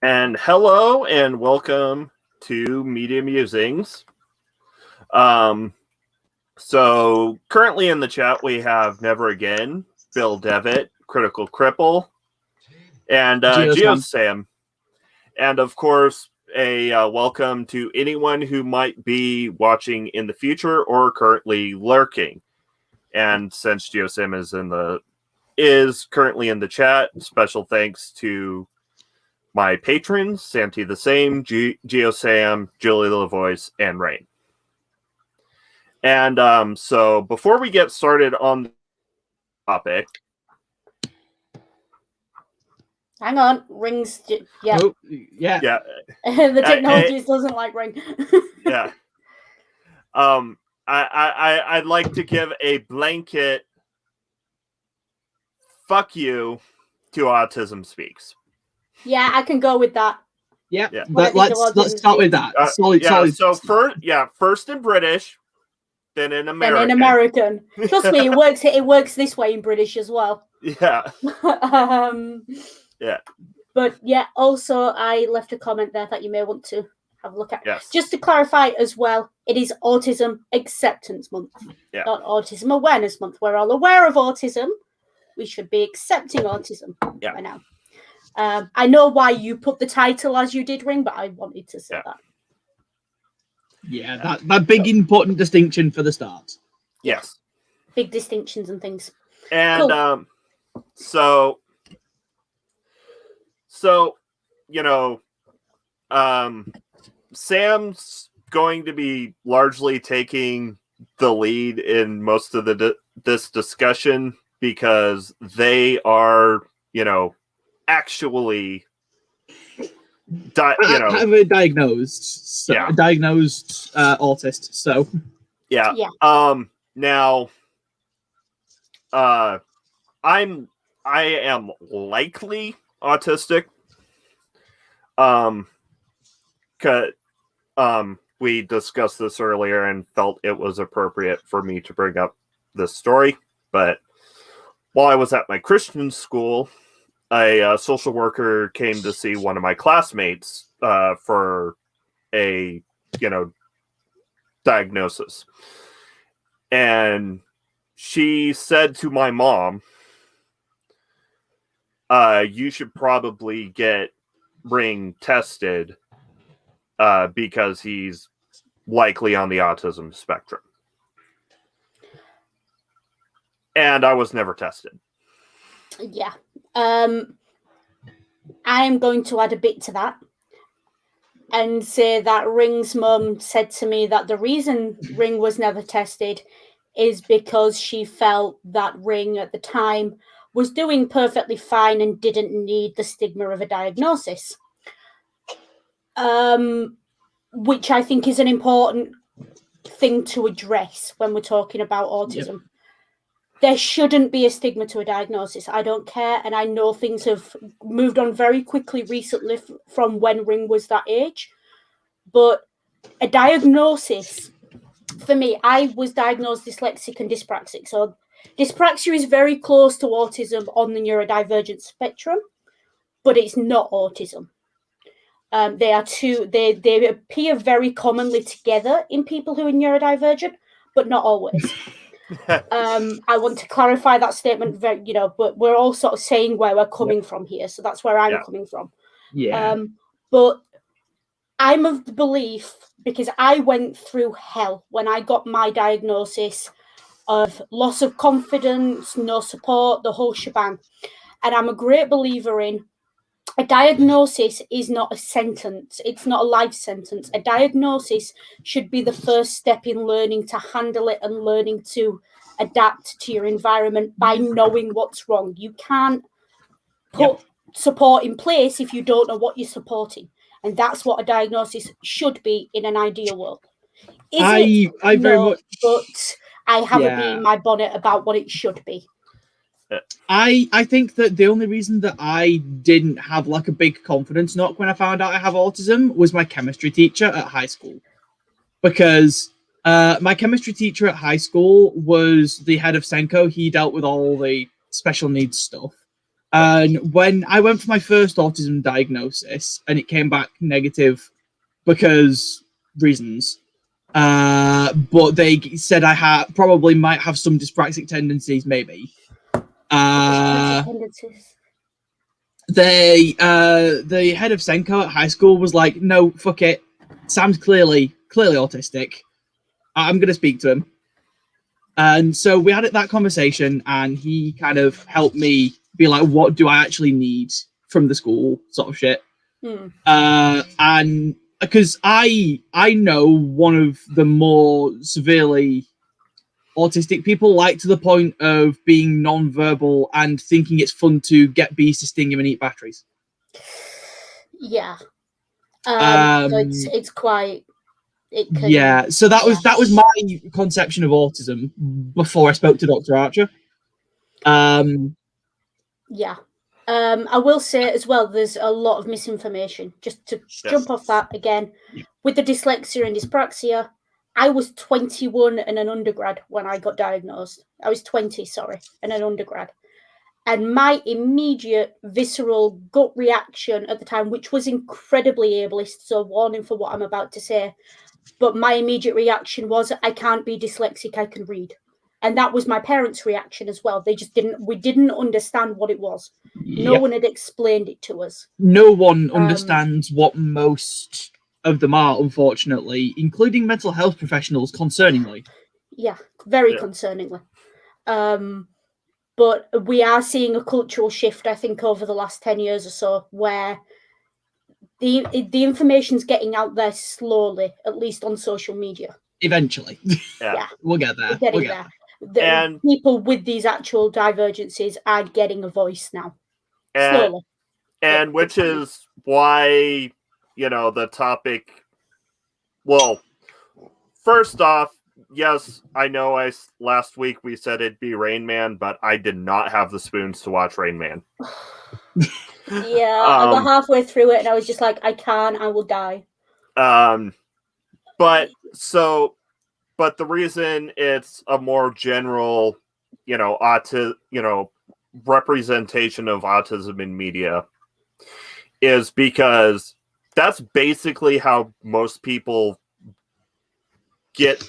And hello and welcome to Media Musings. Um, so currently in the chat we have Never Again, Bill Devitt, Critical Cripple, and GeoSam. And of course, a welcome to anyone who might be watching in the future or currently lurking. And since GeoSam is currently in the chat, special thanks to my patrons, Santi the Same, GeoSam, Julie the Voice, and Rain. And so before we get started on the topic... Hang on, rings. Yeah. Oh, yeah. Yeah. The technology doesn't like ring. Yeah. I'd like to give a blanket fuck you to Autism Speaks. Yeah, I can go with that. Yeah. Let's start with that. Solid. So first in British, then in American. Then in American. Trust me, it works this way in British as well. Yeah. Yeah. But yeah, also I left a comment there that you may want to have a look at. Yes. Just to clarify as well, it is Autism Acceptance Month, not Autism Awareness Month. We're all aware of autism. We should be accepting autism by now. I know why you put the title as you did, Ring, but I wanted to say that. Yeah, that big important distinction for the start. Yes. Big distinctions and things. And cool. So Sam's going to be largely taking the lead in most of this discussion because they are, actually, have a diagnosed autist. So yeah. Now, I am likely autistic. We discussed this earlier and felt it was appropriate for me to bring up this story. But while I was at my Christian school, a social worker came to see one of my classmates for a, diagnosis. And she said to my mom, you should probably get Ring tested because he's likely on the autism spectrum. And I was never tested. Yeah. I'm going to add a bit to that and say that Ring's mum said to me that the reason Ring was never tested is because she felt that Ring at the time was doing perfectly fine and didn't need the stigma of a diagnosis. Which I think is an important thing to address when we're talking about autism. Yep. There shouldn't be a stigma to a diagnosis. I don't care. And I know things have moved on very quickly recently from when Ring was that age. But a diagnosis, for me, I was diagnosed dyslexic and dyspraxic. So dyspraxia is very close to autism on the neurodivergent spectrum, but it's not autism. They appear very commonly together in people who are neurodivergent, but not always. I want to clarify that statement, but we're all sort of saying where we're coming from here. So that's where I'm coming from. Yeah. But I'm of the belief, because I went through hell when I got my diagnosis of loss of confidence, no support, the whole shebang. And I'm a great believer in a diagnosis is not a sentence. It's not a life sentence. A diagnosis should be the first step in learning to handle it and learning to adapt to your environment by knowing what's wrong. You can't put support in place if you don't know what you're supporting. And that's what a diagnosis should be in an ideal world. I very much... But I have a bee in my bonnet about what it should be. I think that the only reason that I didn't have like a big confidence knock when I found out I have autism was my chemistry teacher at high school. Because my chemistry teacher at high school was the head of Senko. He dealt with all the special needs stuff. And when I went for my first autism diagnosis and it came back negative because reasons, but they said I probably might have some dyspraxic tendencies, maybe. Tendencies. The head of Senko at high school was like, no, fuck it. Sam's clearly autistic. I'm going to speak to him. And so we had that conversation, and he kind of helped me be like, what do I actually need from the school, sort of shit. And because I know one of the more severely autistic people, like to the point of being non-verbal and thinking it's fun to get bees to sting him and eat batteries. Yeah. So it's quite. Yeah, so that was my conception of autism before I spoke to Dr. Archer. Yeah. I will say as well, there's a lot of misinformation. Just to jump off that again, with the dyslexia and dyspraxia, I was 21 and an undergrad when I got diagnosed. I was 20, sorry, and an undergrad. And my immediate visceral gut reaction at the time, which was incredibly ableist, so warning for what I'm about to say, but my immediate reaction was, I can't be dyslexic, I can read. And that was my parents' reaction as well. We didn't understand what it was. Yep. No one had explained it to us. No one understands what most of them are, unfortunately, including mental health professionals, concerningly. Yeah, very concerningly. But we are seeing a cultural shift, I think, over the last 10 years or so, where the information's getting out there slowly, at least on social media. Eventually. Yeah. We'll get there. We're getting there. And people with these actual divergences are getting a voice now. Slowly. And which is why, the topic... Well, first off, yes, I know last week we said it'd be Rain Man, but I did not have the spoons to watch Rain Man. Yeah, I got halfway through it and I was just like, I will die. But the reason it's a more general, representation of autism in media is because that's basically how most people get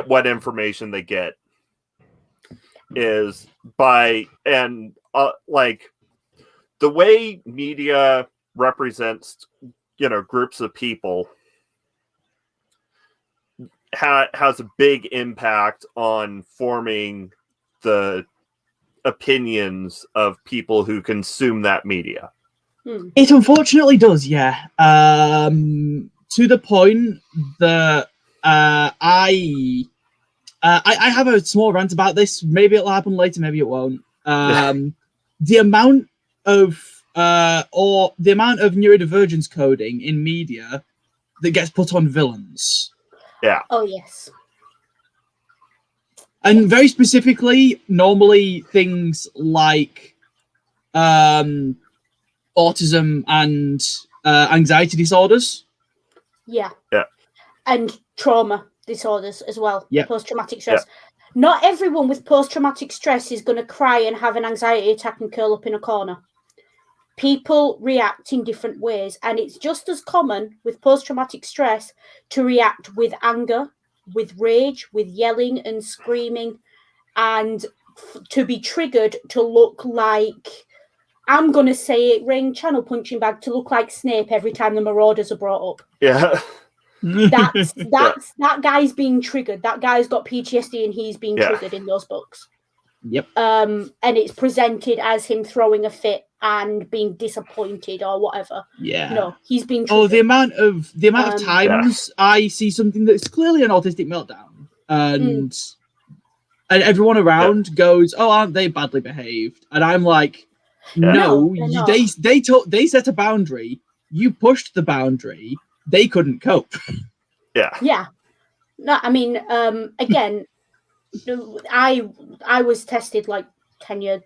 what information they get is by, and like the way media represents, groups of people has a big impact on forming the opinions of people who consume that media. It unfortunately does, yeah. To the point that I have a small rant about this. Maybe it'll happen later, maybe it won't. The amount of neurodivergence coding in media that gets put on villains. Yeah. Oh, yes. And very specifically, normally things like autism and anxiety disorders. Yeah. Yeah. And trauma disorders as well. Yeah. Post-traumatic stress. Yeah. Not everyone with post-traumatic stress is going to cry and have an anxiety attack and curl up in a corner. People react in different ways, and it's just as common with post-traumatic stress to react with anger, with rage, with yelling and screaming, and to be triggered to look like, I'm going to say it, ring channel punching bag, to look like Snape every time the Marauders are brought up. Yeah. That guy's being triggered. That guy's got PTSD and he's being triggered in those books. Yep. And it's presented as him throwing a fit and being disappointed or whatever. Yeah. No, he's being triggered. Oh, the amount of times I see something that's clearly an autistic meltdown, and everyone around goes, "Oh, aren't they badly behaved?" And I'm like, "No, they set a boundary. You pushed the boundary. They couldn't cope." Yeah. Yeah. No, I mean, again, I was tested like 10 years,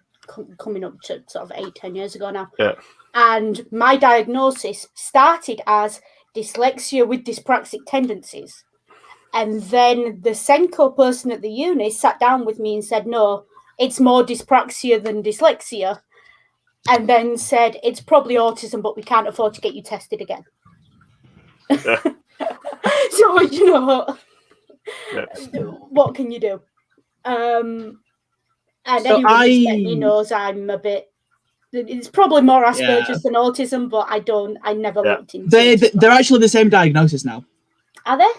coming up to sort of 8-10 years ago now. Yeah. And my diagnosis started as dyslexia with dyspraxic tendencies. And then the Senko person at the uni sat down with me and said, no, it's more dyspraxia than dyslexia. and then said, it's probably autism, but we can't afford to get you tested again. Yeah. So, you know, Yeah. what can you do? And So anyone who's met me knows I'm a bit... It's probably more Asperger's than autism, but I never looked into it. They're actually the same diagnosis now. Are they?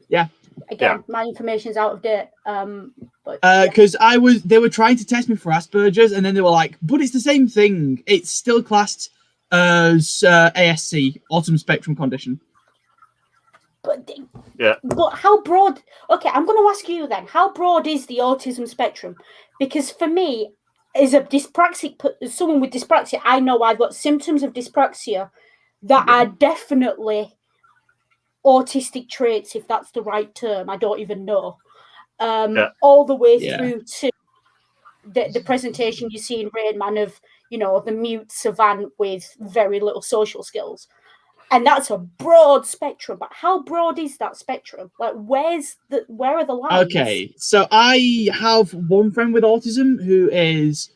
Yeah. Again, my information's out of date. Because they were trying to test me for Asperger's, and then they were like, "But it's the same thing. It's still classed as ASC, Autism Spectrum condition." But how broad? Okay, I'm going to ask you then. How broad is the autism spectrum? Because for me, as someone with dyspraxia, I know I've got symptoms of dyspraxia that are definitely autistic traits, if that's the right term. I don't even know. All the way through to the presentation you see in Rain Man of, you know, the mute savant with very little social skills. And that's a broad spectrum, but how broad is that spectrum? Like, where are the lines? Okay, so I have one friend with autism who is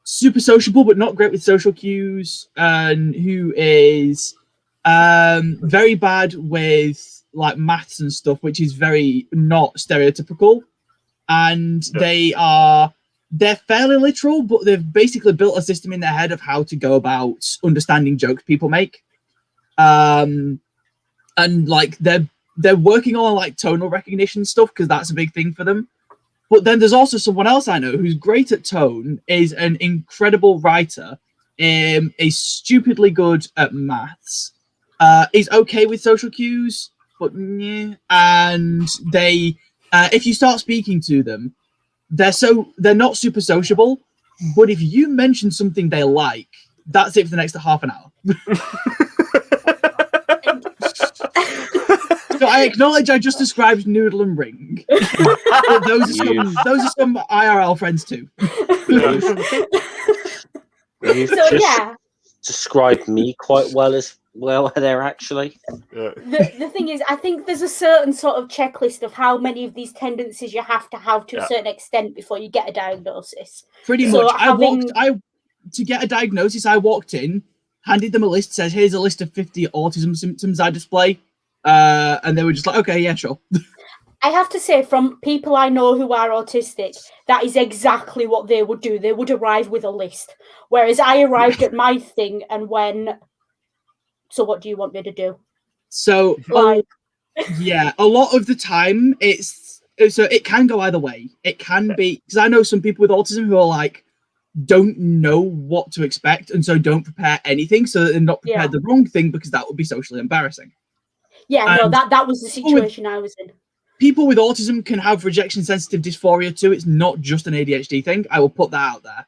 super sociable, but not great with social cues, and who is very bad with like maths and stuff, which is very not stereotypical. And they're fairly literal, but they've basically built a system in their head of how to go about understanding jokes people make. And like they're working on like tonal recognition stuff because that's a big thing for them. But then there's also someone else I know who's great at tone, is an incredible writer, is stupidly good at maths, is okay with social cues, but and they if you start speaking to them, they're not super sociable, but if you mention something they like, that's it for the next half an hour. So I acknowledge I just described Noodle and Ring. Those are some IRL friends too. You've described me quite well as well there, actually. The thing is, I think there's a certain sort of checklist of how many of these tendencies you have to a certain extent before you get a diagnosis. Pretty much. To get a diagnosis, I walked in, handed them a list, says, here's a list of 50 autism symptoms I display. And they were just like, okay, yeah, sure. I have to say, from people I know who are autistic, that is exactly what they would do. They would arrive with a list. Whereas I arrived at my thing and so what do you want me to do? So, yeah, a lot of the time it can go either way. It can be, because I know some people with autism who are like, don't know what to expect, and so don't prepare anything, so that they're not prepared the wrong thing, because that would be socially embarrassing. Yeah, no, that was the situation I was in. People with autism can have rejection sensitive dysphoria too. It's not just an ADHD thing. I will put that out there.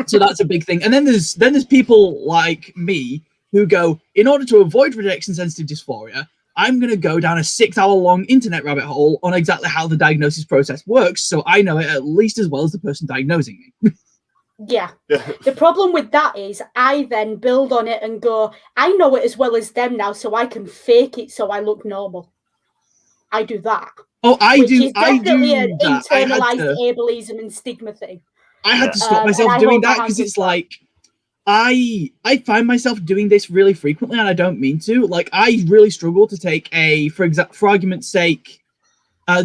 So that's a big thing. And then there's people like me who go, in order to avoid rejection sensitive dysphoria, I'm going to go down a 6-hour-long internet rabbit hole on exactly how the diagnosis process works, so I know it at least as well as the person diagnosing me. Yeah. The problem with that is I then build on it and go, I know it as well as them now, so I can fake it so I look normal. I do that. Oh, I do. Is definitely an that. internalized ableism and stigma thing. I had to stop myself doing that because it's like, I find myself doing this really frequently, and I don't mean to. Like, I really struggle to take for argument's sake,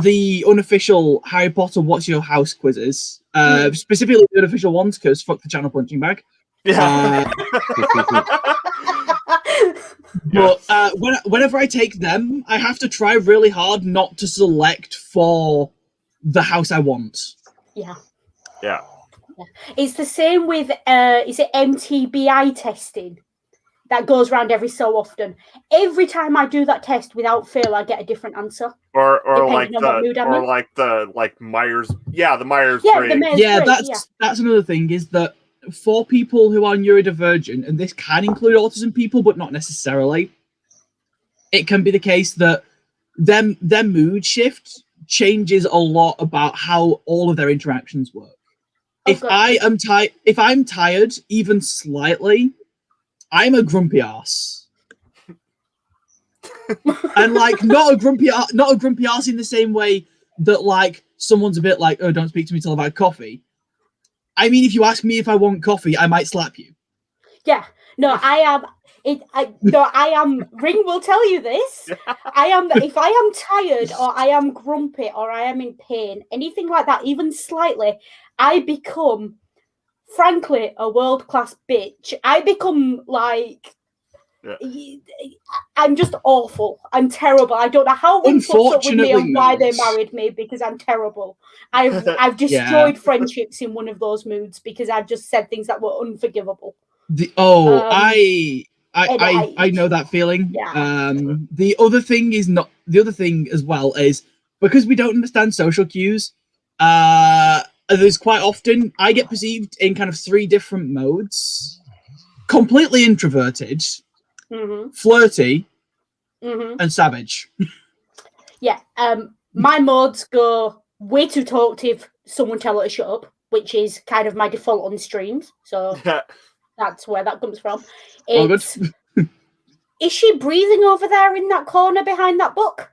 the unofficial Harry Potter What's Your House quizzes, specifically the unofficial ones, because fuck the channel punching bag. But whenever I take them, I have to try really hard not to select for the house I want. Yeah. It's the same with is it MTBI testing that goes around every so often. Every time I do that test without fail, I get a different answer. Or like the Myers, the Myers Briggs. That's another thing, is that for people who are neurodivergent, and this can include autism people, but not necessarily, it can be the case that their mood shift changes a lot about how all of their interactions work. If I'm tired, even slightly, I'm a grumpy ass. And like not a grumpy ass in the same way that like someone's a bit like, oh, don't speak to me till I've had coffee. I mean, if you ask me if I want coffee, I might slap you. Yeah. No, I am. I am. Ring will tell you this. I am. If I am tired or I am grumpy or I am in pain, anything like that, even slightly, I become, frankly, a world-class bitch. I become like. I'm just awful. I'm terrible. I don't know how Ring puts up with me and why they married me, because I'm terrible. I've destroyed friendships in one of those moods because I've just said things that were unforgivable. I know that feeling. Yeah. The other thing as well is because we don't understand social cues. There's quite often I get perceived in kind of 3 different modes: completely introverted, flirty, and savage. Yeah. My modes go way too talkative. Someone tell her to shut up, which is kind of my default on streams. So that's where that comes from. It's, is she breathing over there in that corner behind that book?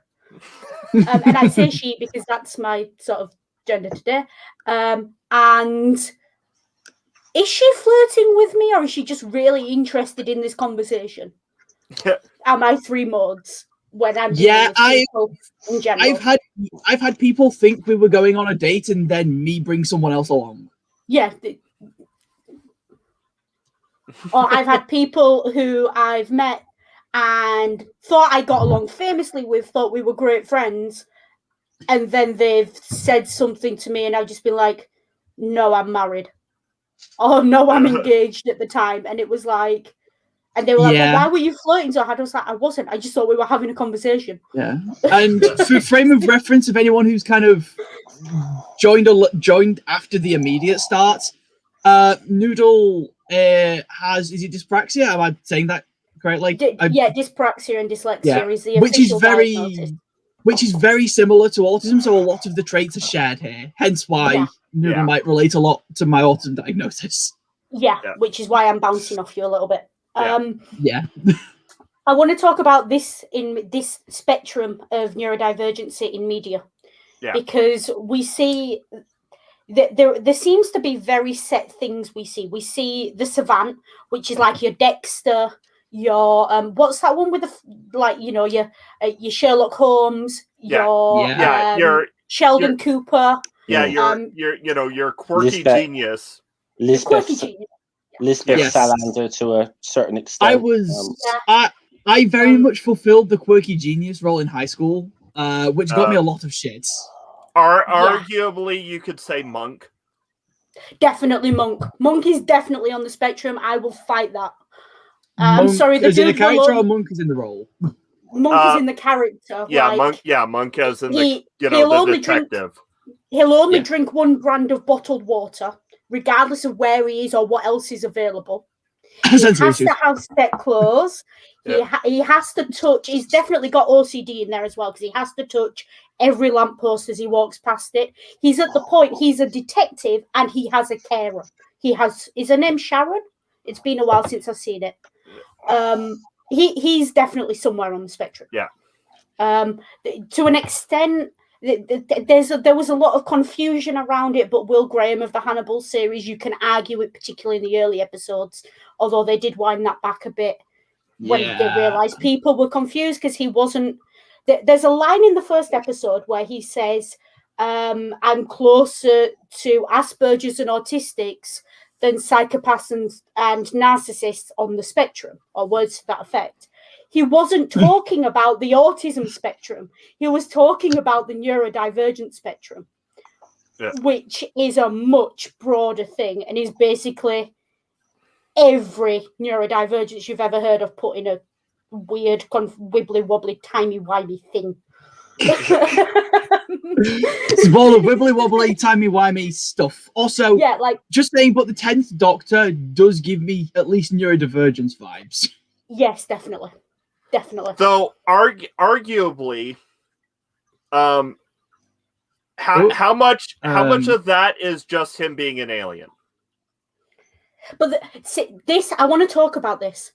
And I say she because that's my sort of gender today. And is she flirting with me, or is she just really interested in this conversation? Are my 3 modes when I'm dealing with people in general. I've had people think we were going on a date and then me bring someone else along. Yeah. Or I've had people who I've met and thought I got along famously with, thought we were great friends, and then they've said something to me and I've just been like, no, I'm married. Oh, no, I'm engaged at the time. And it was like, and they were like, well, why were you flirting so hard? I was like, I wasn't. I just thought we were having a conversation. Yeah. And for frame of reference of anyone who's kind of joined after the immediate start, Noodle has, is it dyspraxia? Am I saying that correctly? Dyspraxia and dyslexia is the official diagnosis. Which is very similar to autism, so a lot of the traits are shared here. Hence why Noodle might relate a lot to my autism diagnosis. Yeah, which is why I'm bouncing off you a little bit. I want to talk about this in this spectrum of neurodivergency in media, because we see that there seems to be very set things we see. We see the savant, which is like your Dexter, your what's that one with the your Sherlock Holmes, your Sheldon Cooper, your quirky genius, Lisbeth Salander to a certain extent. I very much fulfilled the quirky genius role in high school, which got me a lot of shit. Arguably, you could say Monk. Definitely Monk. Monk is definitely on the spectrum. I will fight that. I'm sorry, the dude in the character or Monk is in the role? Monk is in the character. Yeah, Monk. Yeah, Monk is in the the detective. He'll only drink 1 brand of bottled water, regardless of where he is or what else is available. He has to have set clothes. He has to touch. He's definitely got OCD in there as well, because he has to touch every lamppost as he walks past it. He's at the point. He's a detective and he has a carer. Is her name Sharon? It's been a while since I've seen it. He's definitely somewhere on the spectrum. Yeah. To an extent, there was a lot of confusion around it, but Will Graham of the Hannibal series, you can argue it, particularly in the early episodes, although they did wind that back a bit when they realized people were confused because he wasn't. There's a line in the first episode where he says, I'm closer to Asperger's and autistics than psychopaths and narcissists on the spectrum, or words to that effect. He wasn't talking about the autism spectrum. He was talking about the neurodivergent spectrum, which is a much broader thing and is basically every neurodivergence you've ever heard of put in a weird, wibbly wobbly, timey wimey thing. It's all the wibbly wobbly, timey wimey stuff. Also, just saying, but the 10th Doctor does give me at least neurodivergence vibes. Yes, definitely. Though arguably, how much of that is just him being an alien? But I want to talk about this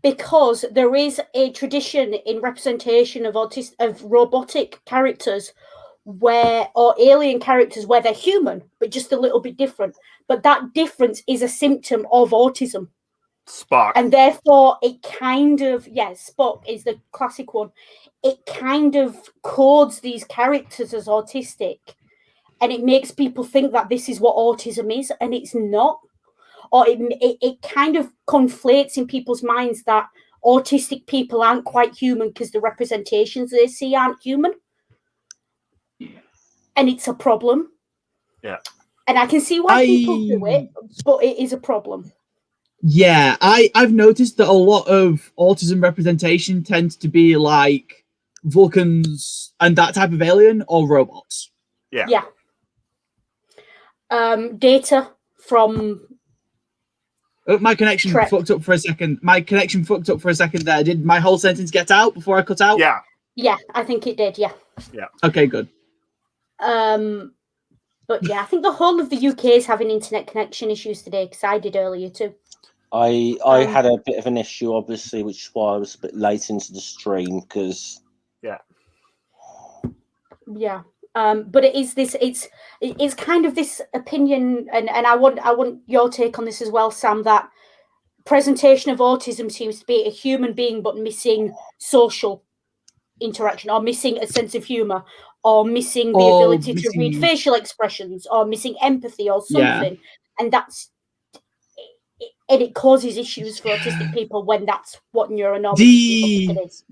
because there is a tradition in representation of robotic characters or alien characters where they're human, but just a little bit different. But that difference is a symptom of autism. Spock. And therefore, it kind of, Spock is the classic one. It kind of codes these characters as autistic, and it makes people think that this is what autism is, and it's not. Or it kind of conflates in people's minds that autistic people aren't quite human because the representations they see aren't human. And it's a problem. Yeah. And I can see why people do it, but it is a problem. Yeah, I've noticed that a lot of autism representation tends to be like Vulcans and that type of alien or robots. Yeah. Yeah. Data from... My connection fucked up for a second. There. Did my whole sentence get out before I cut out? Yeah. Yeah, I think it did, yeah. Okay, good. But yeah, I think the whole of the UK is having internet connection issues today, because I did earlier too. I had a bit of an issue, obviously, which is why I was a bit late into the stream, because... Yeah. But it is this, it's kind of this opinion, and I want your take on this as well, Sam, that presentation of autism seems to be a human being but missing social interaction, or missing a sense of humor, or missing the ability to read facial expressions, or missing empathy or something. And it causes issues for autistic people when that's what neuronormative people think it is.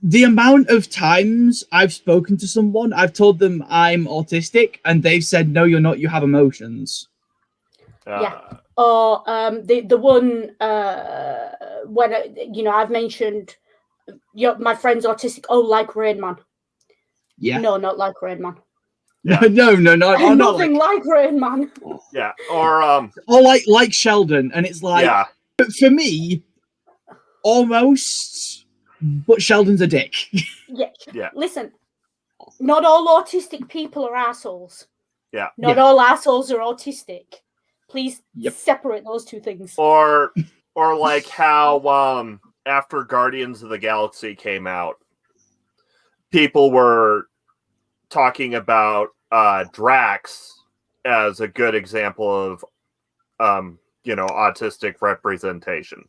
The amount of times I've spoken to someone, I've told them I'm autistic, and they've said, "No, you're not. You have emotions." Yeah. Or the one when I've mentioned my friend's autistic. Oh, like Rain Man. Yeah. No, not like Rain Man. Yeah. No, nothing like Rain Man. Yeah. Or like Sheldon, and it's like, for me, almost. But Sheldon's a dick. Yeah. Listen, not all autistic people are assholes. Yeah. Not all assholes are autistic. Please separate those two things. Or like how after Guardians of the Galaxy came out, people were talking about Drax as a good example of autistic representation.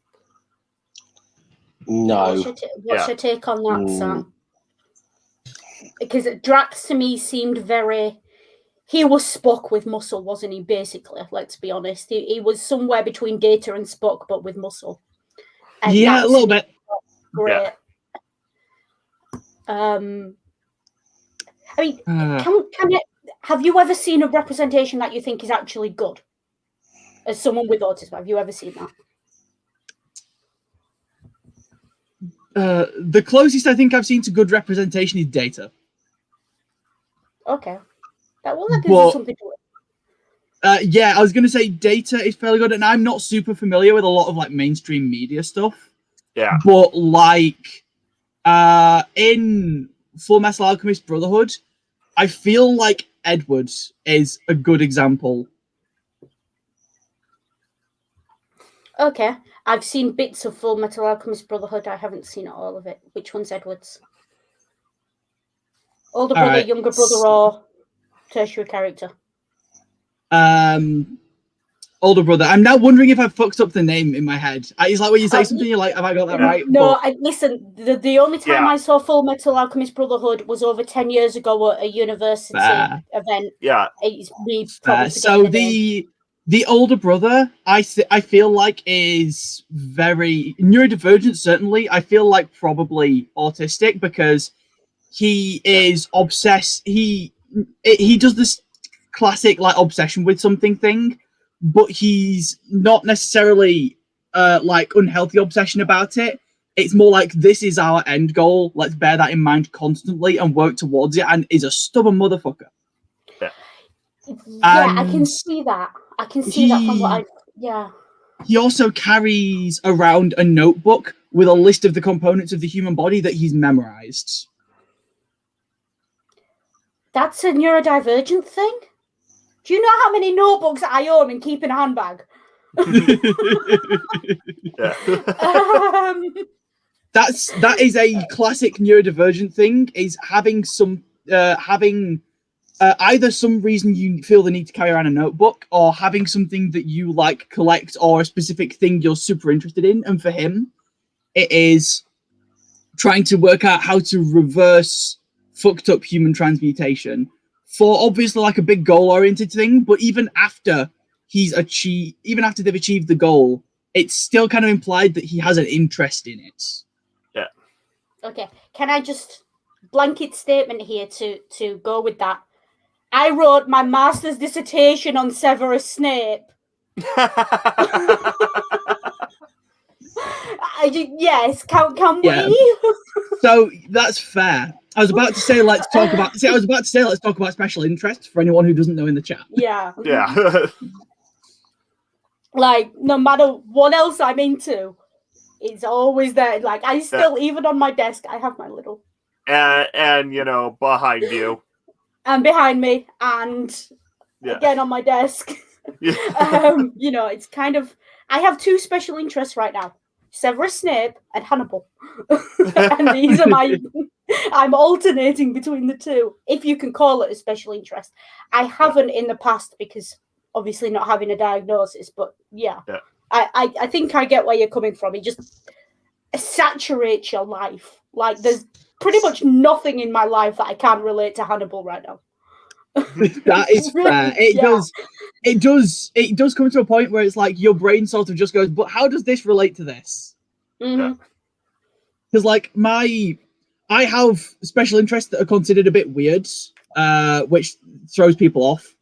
No. What's your take on that, Sam? Because Drax to me seemed he was Spock with muscle, wasn't he, basically? Let's be honest. He was somewhere between Data and Spock, but with muscle. And a little bit. Great. Yeah. I mean, have you ever seen a representation that you think is actually good? As someone with autism, have you ever seen that? The closest I think I've seen to good representation is Data. Okay. That gives you something to it. I was going to say Data is fairly good, and I'm not super familiar with a lot of like mainstream media stuff. Yeah. But like in Full Metal Alchemist Brotherhood, I feel like Edward is a good example. Okay. I've seen bits of Full Metal Alchemist Brotherhood. I haven't seen all of it. Which one's Edward's? Older brother, younger brother, or tertiary character? Older brother. I'm now wondering if I've fucked up the name in my head. It's like when you say something, you're like, have I got that right? No, listen, the only time I saw Full Metal Alchemist Brotherhood was over 10 years ago at a university event. Yeah. It's me probably so the older brother, I feel like is very neurodivergent. Certainly, I feel like probably autistic because he is obsessed. He does this classic like obsession with something thing, but he's not necessarily like unhealthy obsession about it. It's more like this is our end goal. Let's bear that in mind constantly and work towards it. And is a stubborn motherfucker. Yeah, I can see that. I can see that from what He also carries around a notebook with a list of the components of the human body that he's memorized. That's a neurodivergent thing? Do you know how many notebooks I own and keep in a handbag? That is a classic neurodivergent thing, is having either some reason you feel the need to carry around a notebook, or having something that you like collect, or a specific thing you're super interested in. And for him, it is trying to work out how to reverse fucked up human transmutation for obviously like a big goal oriented thing. But even after they've achieved the goal, it's still kind of implied that he has an interest in it. Yeah. Okay. Can I just blanket statement here to go with that? I wrote my master's dissertation on Severus Snape. Yes, can we? So that's fair. I was about to say let's talk about special interests for anyone who doesn't know in the chat. Yeah. Yeah. Like, no matter what else I'm into, it's always there. Like, I still, even on my desk, I have my little. And you know, behind you. And behind me, and again on my desk. You know, it's kind of, I have two special interests right now: Severus Snape and Hannibal. And these are I'm alternating between the two, if you can call it a special interest. I haven't in the past because obviously not having a diagnosis, but yeah. I think I get where you're coming from. It just saturates your life. Like, there's pretty much nothing in my life that I can't relate to Hannibal right now. That is fair. It does come to a point where it's like your brain sort of just goes, but how does this relate to this? Because like I have special interests that are considered a bit weird, which throws people off.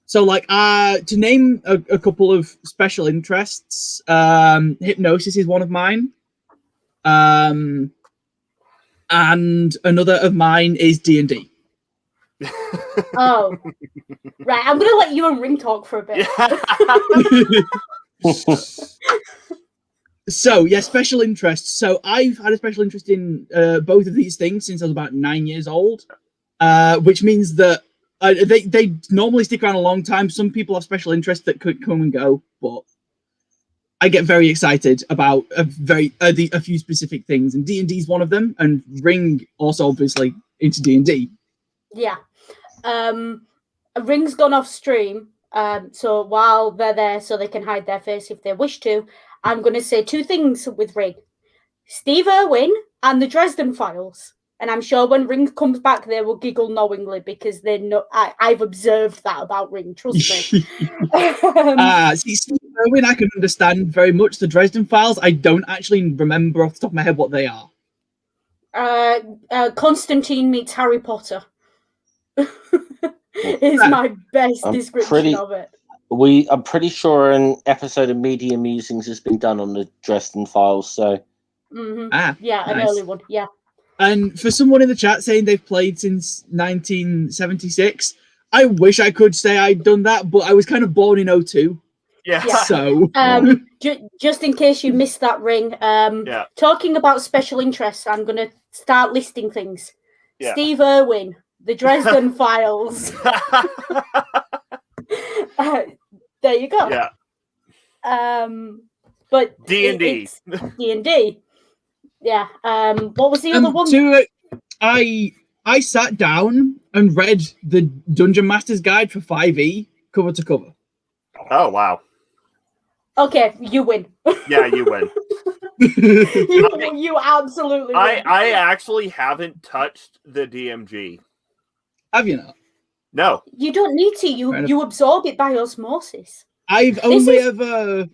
So like to name a couple of special interests, hypnosis is one of mine. And another of mine is D&D. Oh, right. I'm gonna let you and Ring talk for a bit. So yeah, special interests. So I've had a special interest in both of these things since I was about 9 years old, which means that they normally stick around a long time. Some people have special interests that could come and go, but I get very excited about a few specific things, and D&D is one of them. And Ring also obviously into D&D. Yeah. Ring's gone off stream. So while they're there, so they can hide their face if they wish to, I'm going to say two things with Ring: Steve Irwin and the Dresden Files. And I'm sure when Ring comes back, they will giggle knowingly because they know I've observed that about Ring. Trust me. See, Steve Irwin, I can understand very much. The Dresden Files, I don't actually remember off the top of my head what they are. Constantine meets Harry Potter. Is my best description of it. I'm pretty sure an episode of Media Musings has been done on the Dresden Files. So, yeah, nice. An early one, yeah. And for someone in the chat saying they've played since 1976, I wish I could say I'd done that, but I was kind of born in 2002. Yeah. So, just in case you missed that, Ring. Talking about special interests, I'm going to start listing things. Yeah. Steve Irwin, the Dresden Files. There you go. Yeah. But D&D. D&D. Yeah. What was the other one? I sat down and read the Dungeon Master's Guide for 5e cover to cover. Oh wow. Okay, you win. Yeah, you win. you absolutely win. I actually haven't touched the DMG. Have you not? No. You don't need to. You absorb it by osmosis. I've only ever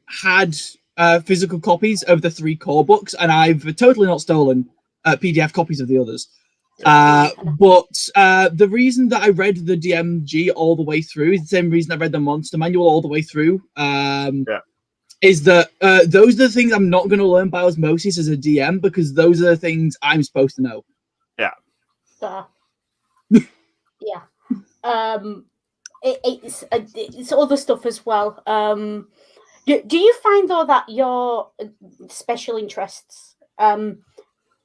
had physical copies of the 3 core books, and I've totally not stolen PDF copies of the others. But the reason that I read the DMG all the way through is the same reason I read the Monster Manual all the way through. Is that those are the things I'm not going to learn by osmosis as a DM, because those are the things I'm supposed to know. Yeah. Yeah. It's other stuff as well. Do you find though that your special interests,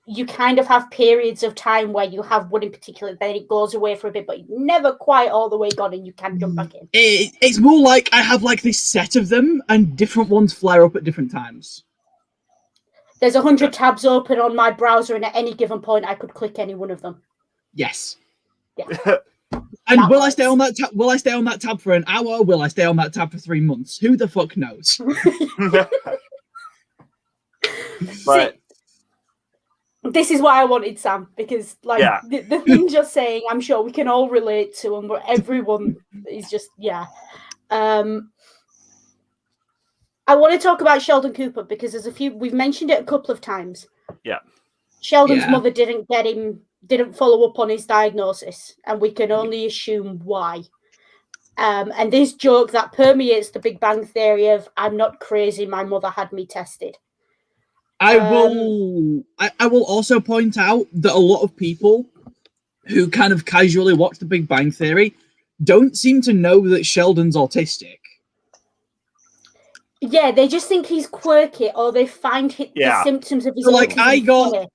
you kind of have periods of time where you have one in particular, then it goes away for a bit, but you're never quite all the way gone and you can jump back in? It's more like I have like this set of them and different ones flare up at different times. There's 100 tabs open on my browser, and at any given point I could click any one of them. Yes. Yeah. And That will I stay works. on that tab? Will I stay on that tab for an hour? Will I stay on that tab for 3 months? Who the fuck knows? But this is why I wanted Sam, because like Yeah. the things you're saying, I'm sure we can all relate to them, but everyone is just I want to talk about Sheldon Cooper because we've mentioned it a couple of times. Yeah. Sheldon's Yeah. mother didn't follow up on his diagnosis, and we can only assume why. And this joke that permeates the Big Bang Theory of "I'm not crazy, my mother had me tested." I will also point out that a lot of people who kind of casually watch The Big Bang Theory don't seem to know that Sheldon's autistic. Yeah, they just think he's quirky, or they find the symptoms of his So, like, autism funny.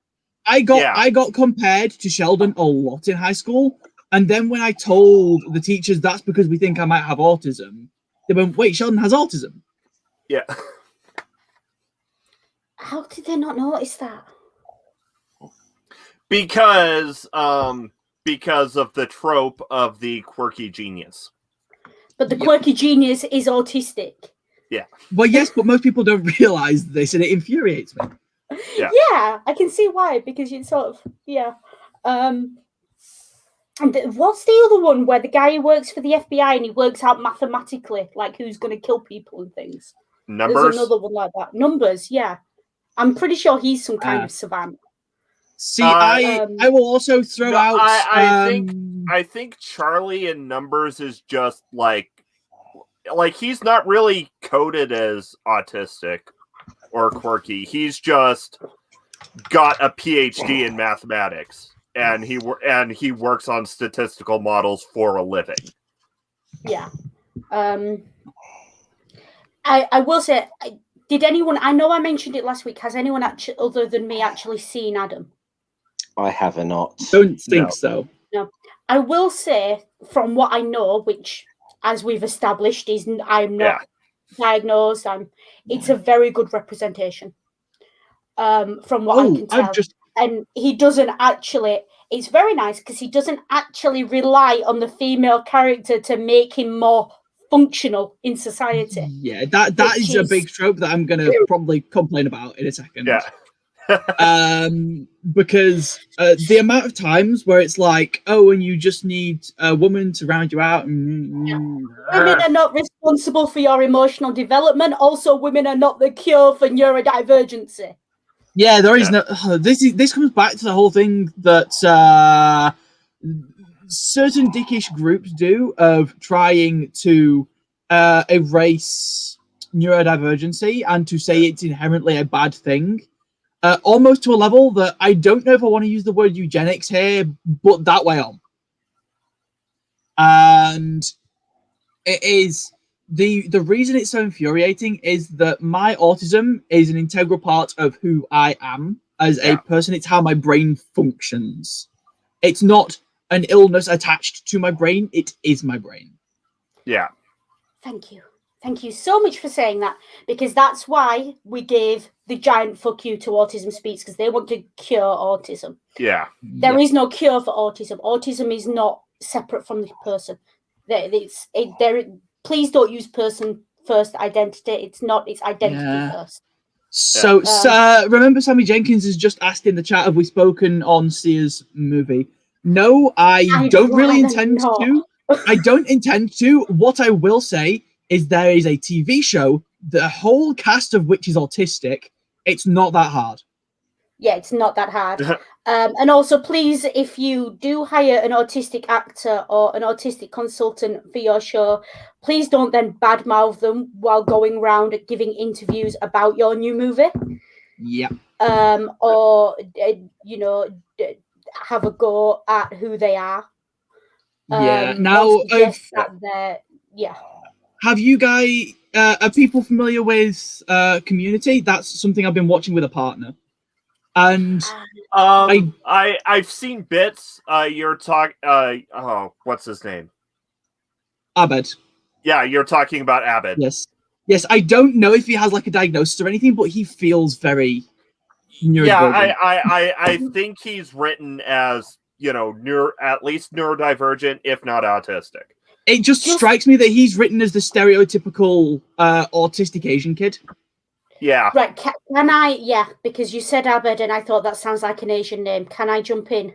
I got compared to Sheldon a lot in high school, and then when I told the teachers that's because we think I might have autism, they went, "Wait, Sheldon has autism?" Yeah. How did they not notice that? Because of the trope of the quirky genius. But the quirky genius is autistic. Yeah. Well, yes, but most people don't realize this, and it infuriates me. Yeah. Yeah, I can see why, because you sort of and what's the other one where the guy who works for the FBI and he works out mathematically like who's going to kill people and things? Numbers. There's another one like that. Numbers, yeah. I'm pretty sure he's some kind of savant. See, I will also throw out. I think Charlie in Numbers is just like he's not really coded as autistic or quirky. He's just got a PhD in mathematics, and he works on statistical models for a living. Yeah. I will say, did anyone? I know I mentioned it last week. Has anyone other than me actually seen Adam? I have not. Don't think so. No. I will say, from what I know, which, as we've established, is I'm not diagnosed. It's a very good representation. From what I can tell, and he doesn't actually. It's very nice because he doesn't actually rely on the female character to make him more functional in society. Yeah, that is a big trope that I'm gonna probably complain about in a second. Yeah. Because the amount of times where it's like, oh, and you just need a woman to round you out. Women are not responsible for your emotional development. Also, women are not the cure for neurodivergency. Yeah, there is no. This comes back to the whole thing that certain dickish groups do of trying to erase neurodivergency and to say it's inherently a bad thing. Almost to a level that I don't know if I want to use the word eugenics here, but that way on. And it is the reason it's so infuriating is that my autism is an integral part of who I am as a person. It's how my brain functions. It's not an illness attached to my brain. It is my brain. Yeah. Thank you. Thank you so much for saying that, because that's why we gave the giant fuck you to Autism Speaks, because they want to cure autism. Yeah. There is no cure for autism. Autism is not separate from the person. Please don't use person first identity. It's not. It's identity first. So, remember Sammy Jenkins has just asked in the chat, have we spoken on Sia's movie? No, I don't really intend to. I don't intend to. What I will say is there is a TV show, the whole cast of which is autistic. It's not that hard. Yeah, it's not that hard. And also, please, if you do hire an autistic actor or an autistic consultant for your show, please don't then badmouth them while going around giving interviews about your new movie. Yeah. Or, have a go at who they are. Yeah. Now, have you guys, are people familiar with Community? That's something I've been watching with a partner. And I've seen bits. You're talking. What's his name? Abed. Yeah, you're talking about Abed. Yes. I don't know if he has like a diagnosis or anything, but he feels very neurodivergent. Yeah, I think he's written as at least neurodivergent, if not autistic. It just strikes me that he's written as the stereotypical autistic Asian kid. Yeah. Right, can I, because you said Abed and I thought that sounds like an Asian name. Can I jump in?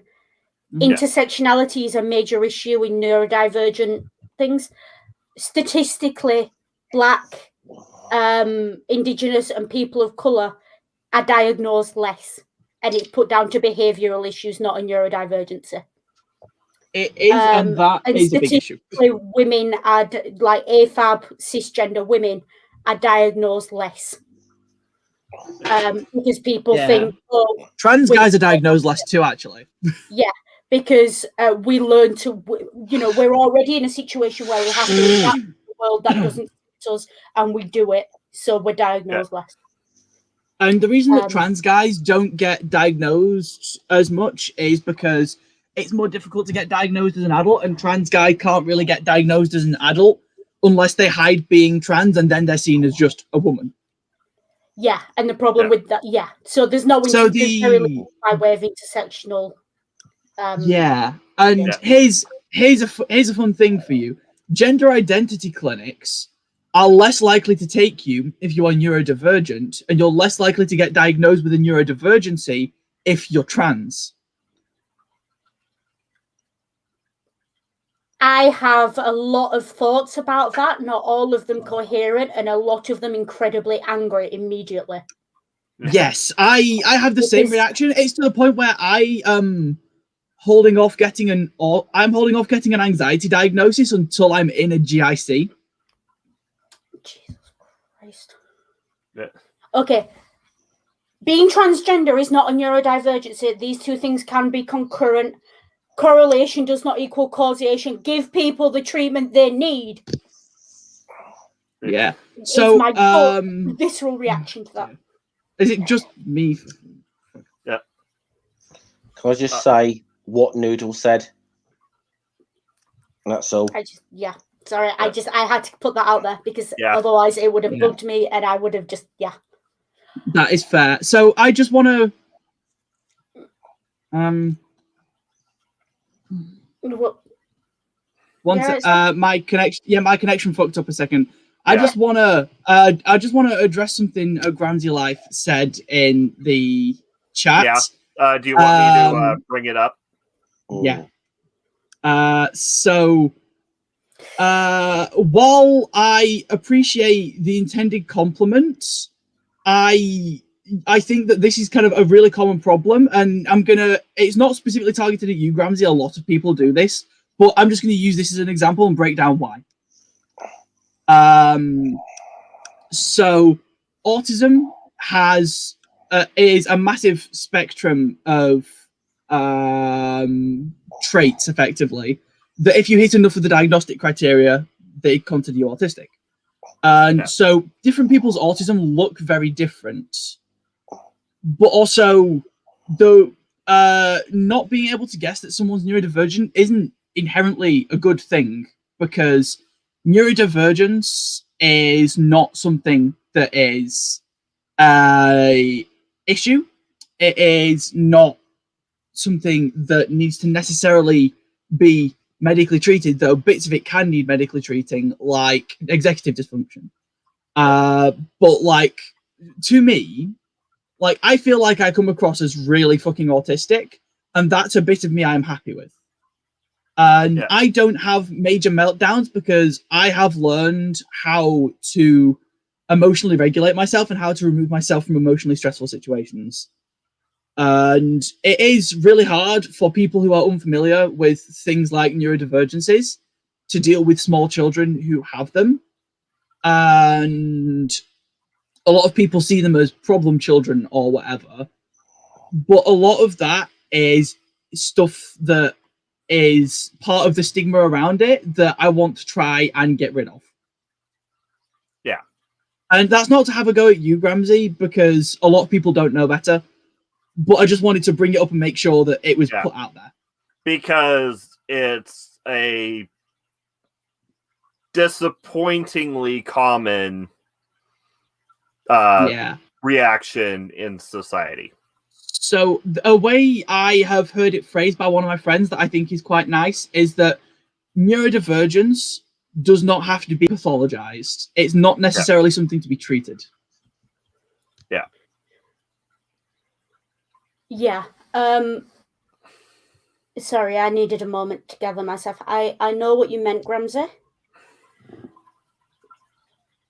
Yeah. Intersectionality is a major issue in neurodivergent things. Statistically, Black, Indigenous and people of colour are diagnosed less. And it's put down to behavioural issues, not a neurodivergency. It is, and that is a big issue. Women are, like AFAB, cisgender women are diagnosed less. Because people think, trans guys are diagnosed less too, actually. Yeah, because we learn to, we're already in a situation where we have to adapt to the world that doesn't suit us, and we do it, so we're diagnosed less. And the reason that trans guys don't get diagnosed as much is because it's more difficult to get diagnosed as an adult, and trans guy can't really get diagnosed as an adult unless they hide being trans, and then they're seen as just a woman. Yeah, and the problem with that, so there's no by way of intersectional. Here's a fun thing for you. Gender identity clinics are less likely to take you if you are neurodivergent, and you're less likely to get diagnosed with a neurodivergency if you're trans. I have a lot of thoughts about that, not all of them coherent, and a lot of them incredibly angry immediately. Yes, I have the same reaction. It's to the point where I'm holding off getting an anxiety diagnosis until I'm in a GIC. Jesus Christ. Yeah. Okay. Being transgender is not a neurodivergency. These two things can be concurrent. Correlation does not equal causation. Give people the treatment they need. Yeah. So it's my visceral reaction to that. Is it just me? Yeah. Can I just say what Noodle said? That's all. Sorry, I had to put that out there because otherwise it would have bugged me and I would have just That is fair. So I just want to my connection fucked up a second. I just want to address something Gramsy Life said in the chat. Yeah. Do you want me to bring it up? Yeah. So while I appreciate the intended compliments, I think that this is kind of a really common problem, and it's not specifically targeted at you, Gramsy. A lot of people do this, but I'm just going to use this as an example and break down why. So autism is a massive spectrum of traits, effectively, that if you hit enough of the diagnostic criteria, they consider you autistic. And so different people's autism look very different, but also not being able to guess that someone's neurodivergent isn't inherently a good thing, because neurodivergence is not something that is a issue. It is not something that needs to necessarily be medically treated, though bits of it can need medically treating, like executive dysfunction. But like, to me, like, I feel like I come across as really fucking autistic, and that's a bit of me I'm happy with. And I don't have major meltdowns because I have learned how to emotionally regulate myself and how to remove myself from emotionally stressful situations. And it is really hard for people who are unfamiliar with things like neurodivergencies to deal with small children who have them. And a lot of people see them as problem children or whatever. But a lot of that is stuff that is part of the stigma around it that I want to try and get rid of. Yeah. And that's not to have a go at you, Gramsy, because a lot of people don't know better. But I just wanted to bring it up and make sure that it was put out there. Because it's a disappointingly common reaction in society. So a way I have heard it phrased by one of my friends that I think is quite nice is that neurodivergence does not have to be pathologized. It's not necessarily something to be treated. Yeah. Yeah. Sorry, I needed a moment to gather myself. I know what you meant, Gramsci.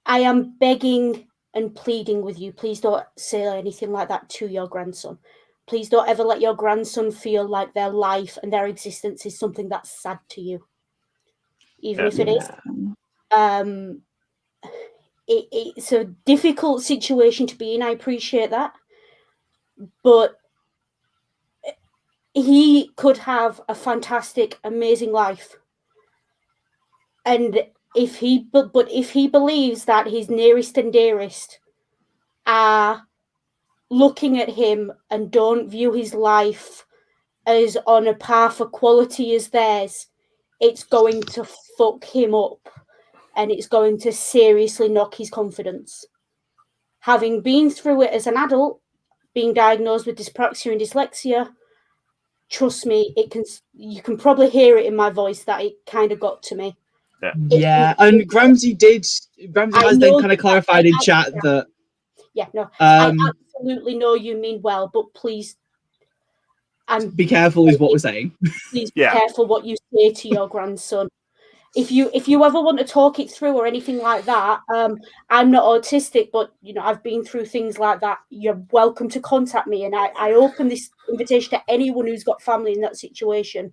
I am begging and pleading with you, please don't say anything like that to your grandson. Please don't ever let your grandson feel like their life and their existence is something that's sad to you. Even if it is. It's a difficult situation to be in. I appreciate that. But he could have a fantastic, amazing life. And if he believes that his nearest and dearest are looking at him and don't view his life as on a par for quality as theirs, it's going to fuck him up and it's going to seriously knock his confidence. Having been through it as an adult, being diagnosed with dyspraxia and dyslexia, trust me, you can probably hear it in my voice that it kind of got to me. And Gramsci has then kind of clarified in chat that I absolutely know you mean well, but please be careful is what we're saying. Please be careful what you say to your grandson. If you ever want to talk it through or anything like that, I'm not autistic, but I've been through things like that. You're welcome to contact me, and I open this invitation to anyone who's got family in that situation.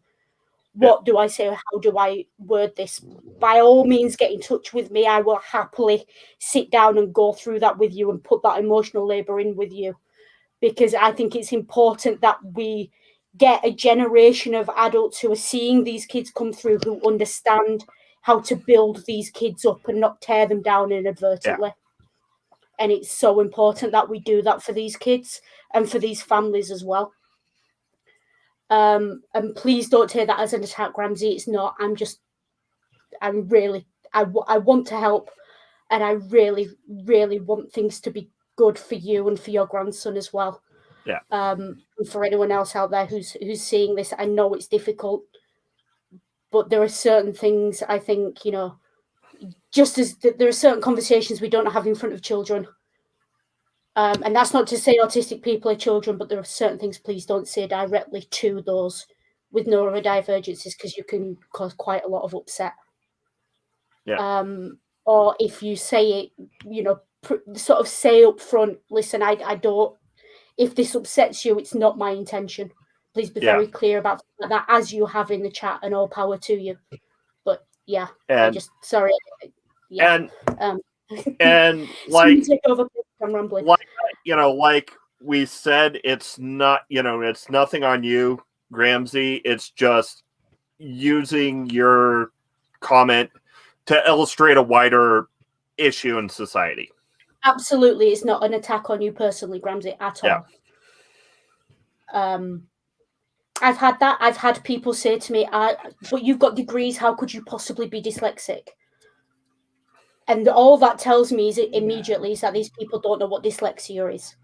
What do I say? How do I word this? By all means, get in touch with me. I will happily sit down and go through that with you and put that emotional labor in with you, because I think it's important that we get a generation of adults who are seeing these kids come through, who understand how to build these kids up and not tear them down inadvertently. And it's so important that we do that for these kids and for these families as well. And please don't take that as an attack, Ramsey. It's not. I want to help, and I really, really want things to be good for you and for your grandson as well. And for anyone else out there who's seeing this, I know it's difficult, but there are certain things I think, just as there are certain conversations we don't have in front of children. And that's not to say autistic people are children, but there are certain things please don't say directly to those with neurodivergences, because you can cause quite a lot of upset. Or if you say it, sort of say up front, listen, I don't, if this upsets you, it's not my intention. Please be very clear about that, as you have in the chat, and all power to you. But sorry. And like, take over, I'm rambling. Like we said, it's not, it's nothing on you, Gramsci. It's just using your comment to illustrate a wider issue in society. Absolutely, it's not an attack on you personally, Gramsci, at all. I've had that. I've had people say to me, but you've got degrees, how could you possibly be dyslexic? And all that tells me is immediately is that these people don't know what dyslexia is.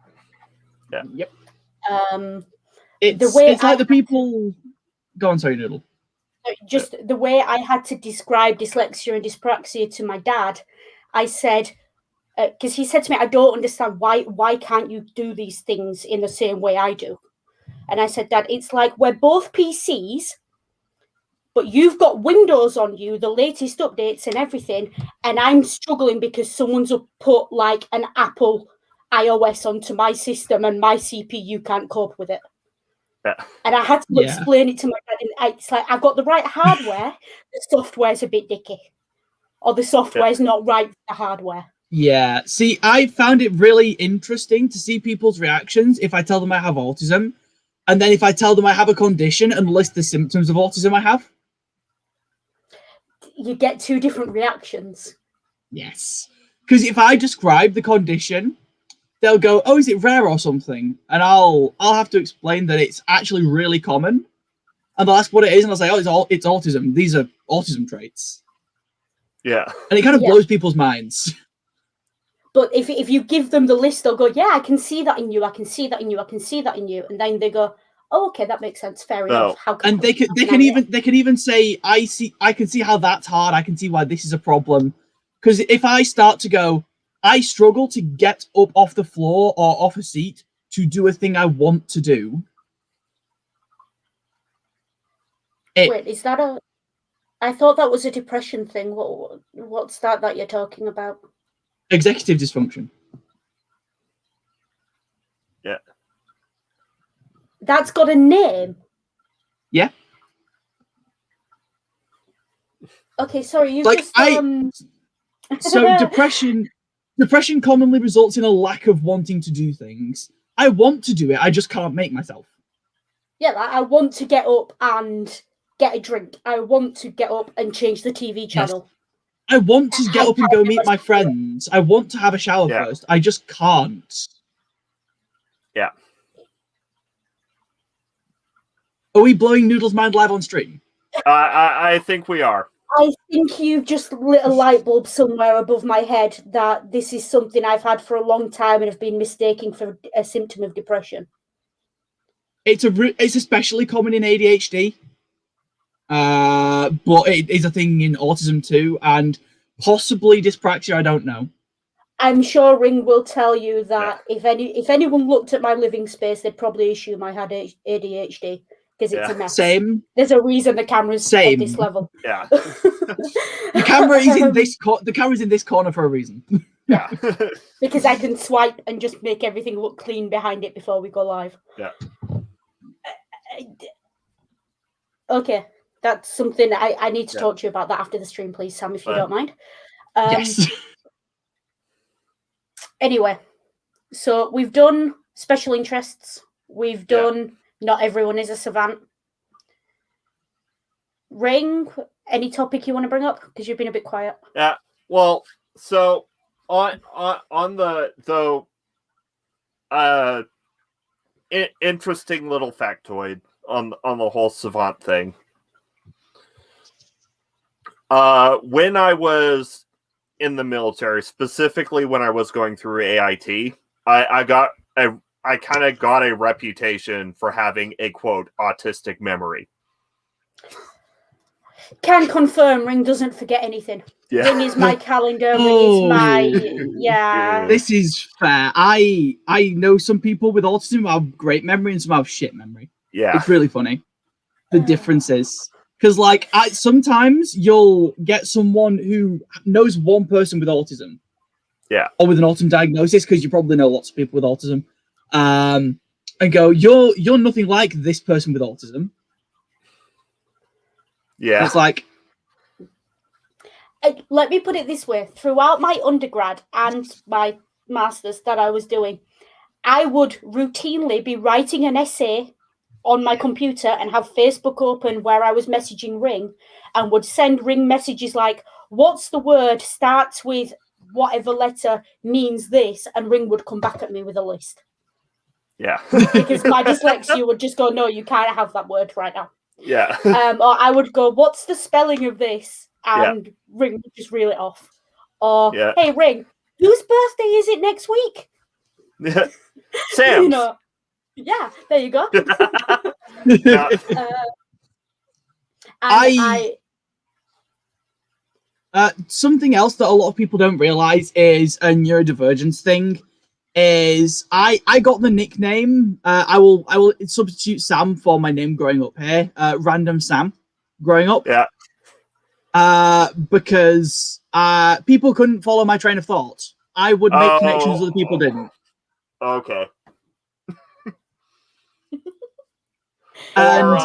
It's like the people... Go on, sorry, Noodle. Just the way I had to describe dyslexia and dyspraxia to my dad, I said, because he said to me, I don't understand why can't you do these things in the same way I do? And I said, Dad, it's like we're both PCs, but you've got Windows on you, the latest updates and everything, and I'm struggling because someone's put like an Apple iOS onto my system and my CPU can't cope with it. And I had to explain it to my dad. And it's like, I've got the right hardware, the software's a bit dicky. Or the software's not right for the hardware. Yeah, see, I found it really interesting to see people's reactions if I tell them I have autism, and then if I tell them I have a condition and list the symptoms of autism I have. You get two different reactions. Yes. Because if I describe the condition, they'll go, oh, is it rare or something? And I'll have to explain that it's actually really common. And they'll ask what it is, and I'll say, oh, it's autism. These are autism traits. Yeah. And it kind of blows people's minds. But if you give them the list, they'll go, yeah, I can see that in you, I can see that in you, I can see that in you. And then they go, oh, okay, that makes sense. Fair enough. How can and they can even say, I can see how that's hard. I can see why this is a problem. Because if I start to go, I struggle to get up off the floor or off a seat to do a thing I want to do. Wait, is that a... I thought that was a depression thing. What's that you're talking about? Executive dysfunction. Yeah. That's got a name? Yeah. Okay, sorry, you like just... So depression commonly results in a lack of wanting to do things. I want to do it, I just can't make myself. Yeah, like, I want to get up and get a drink. I want to get up and change the TV channel. Yes. I want to get up and go meet my friends. I want to have a shower first. I just can't. Yeah. Are we blowing Noodle's mind live on stream? I think we are. I think you've just lit a light bulb somewhere above my head that this is something I've had for a long time and have been mistaking for a symptom of depression. It's especially common in ADHD, but it is a thing in autism too, and possibly dyspraxia. I don't know. I'm sure Ring will tell you that if anyone looked at my living space, they'd probably assume I had ADHD because it's a mess. Same. There's a reason the camera's at this level. Yeah. The camera is in this. The camera's in this corner for a reason. Yeah. Because I can swipe and just make everything look clean behind it before we go live. Yeah. Okay, that's something I need to talk to you about that after the stream, please, Sam, if you don't mind. Yes. Anyway, so we've done special interests. We've done not everyone is a savant. Ring, any topic you want to bring up? Because you've been a bit quiet. Yeah. Well, so on the interesting little factoid on the whole savant thing. When I was in the military, specifically when I was going through AIT, I kind of got a reputation for having a quote autistic memory. Can confirm Ring doesn't forget anything. Yeah. Ring is my calendar. Ring is my This is fair. I know some people with autism who have great memory and some have shit memory. Yeah. It's really funny. The differences. Because sometimes you'll get someone who knows one person with autism. Yeah. Or with an autism diagnosis, because you probably know lots of people with autism. And go, you're nothing like this person with autism. Yeah. It's like, let me put it this way. Throughout my undergrad and my master's that I was doing, I would routinely be writing an essay on my computer and have Facebook open where I was messaging Ring and would send Ring messages like, what's the word, starts with whatever letter, means this, and Ring would come back at me with a list. Yeah. Because my dyslexia would just go, no, you can't have that word right now. Yeah. Or I would go, what's the spelling of this? And Ring would just reel it off. Or, hey, Ring, whose birthday is it next week? Yeah. Sam's. Yeah, there you go. Something else that a lot of people don't realize is a neurodivergence thing. Is I got the nickname. I will substitute Sam for my name growing up here. Random Sam, growing up. Yeah. Because people couldn't follow my train of thought. I would make connections other people didn't. Okay. And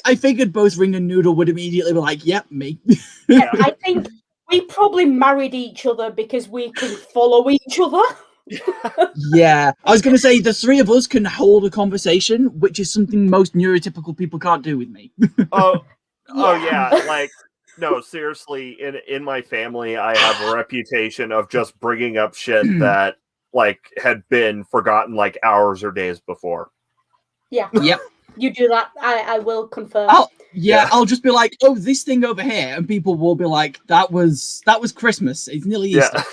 I figured both Ring and Noodle would immediately be like, "Yep, me." Yeah, I think we probably married each other because we can follow each other. Yeah, I was going to say the three of us can hold a conversation, which is something most neurotypical people can't do with me. Yeah. Like, no, seriously, in my family, I have a reputation of just bringing up shit that had been forgotten hours or days before. Yeah. Yep. You do that. I will confirm. Yeah, I'll just be like, oh, this thing over here, and people will be like, that was Christmas. It's nearly Easter.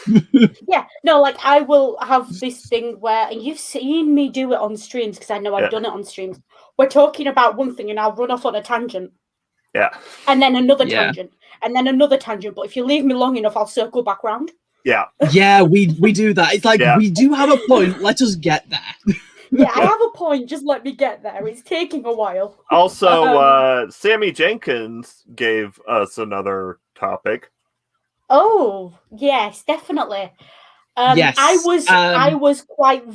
Yeah, no, like I will have this thing where, and you've seen me do it on streams because I know I've done it on streams. We're talking about one thing and I'll run off on a tangent. Yeah. And then another tangent. And then another tangent. But if you leave me long enough, I'll circle back round. Yeah. Yeah, we do that. It's like, we do have a point. Let us get there. Yeah, I have a point. Just let me get there. It's taking a while. Also, Sammy Jenkins gave us another topic. Oh, yes, definitely. Yes. I was quite,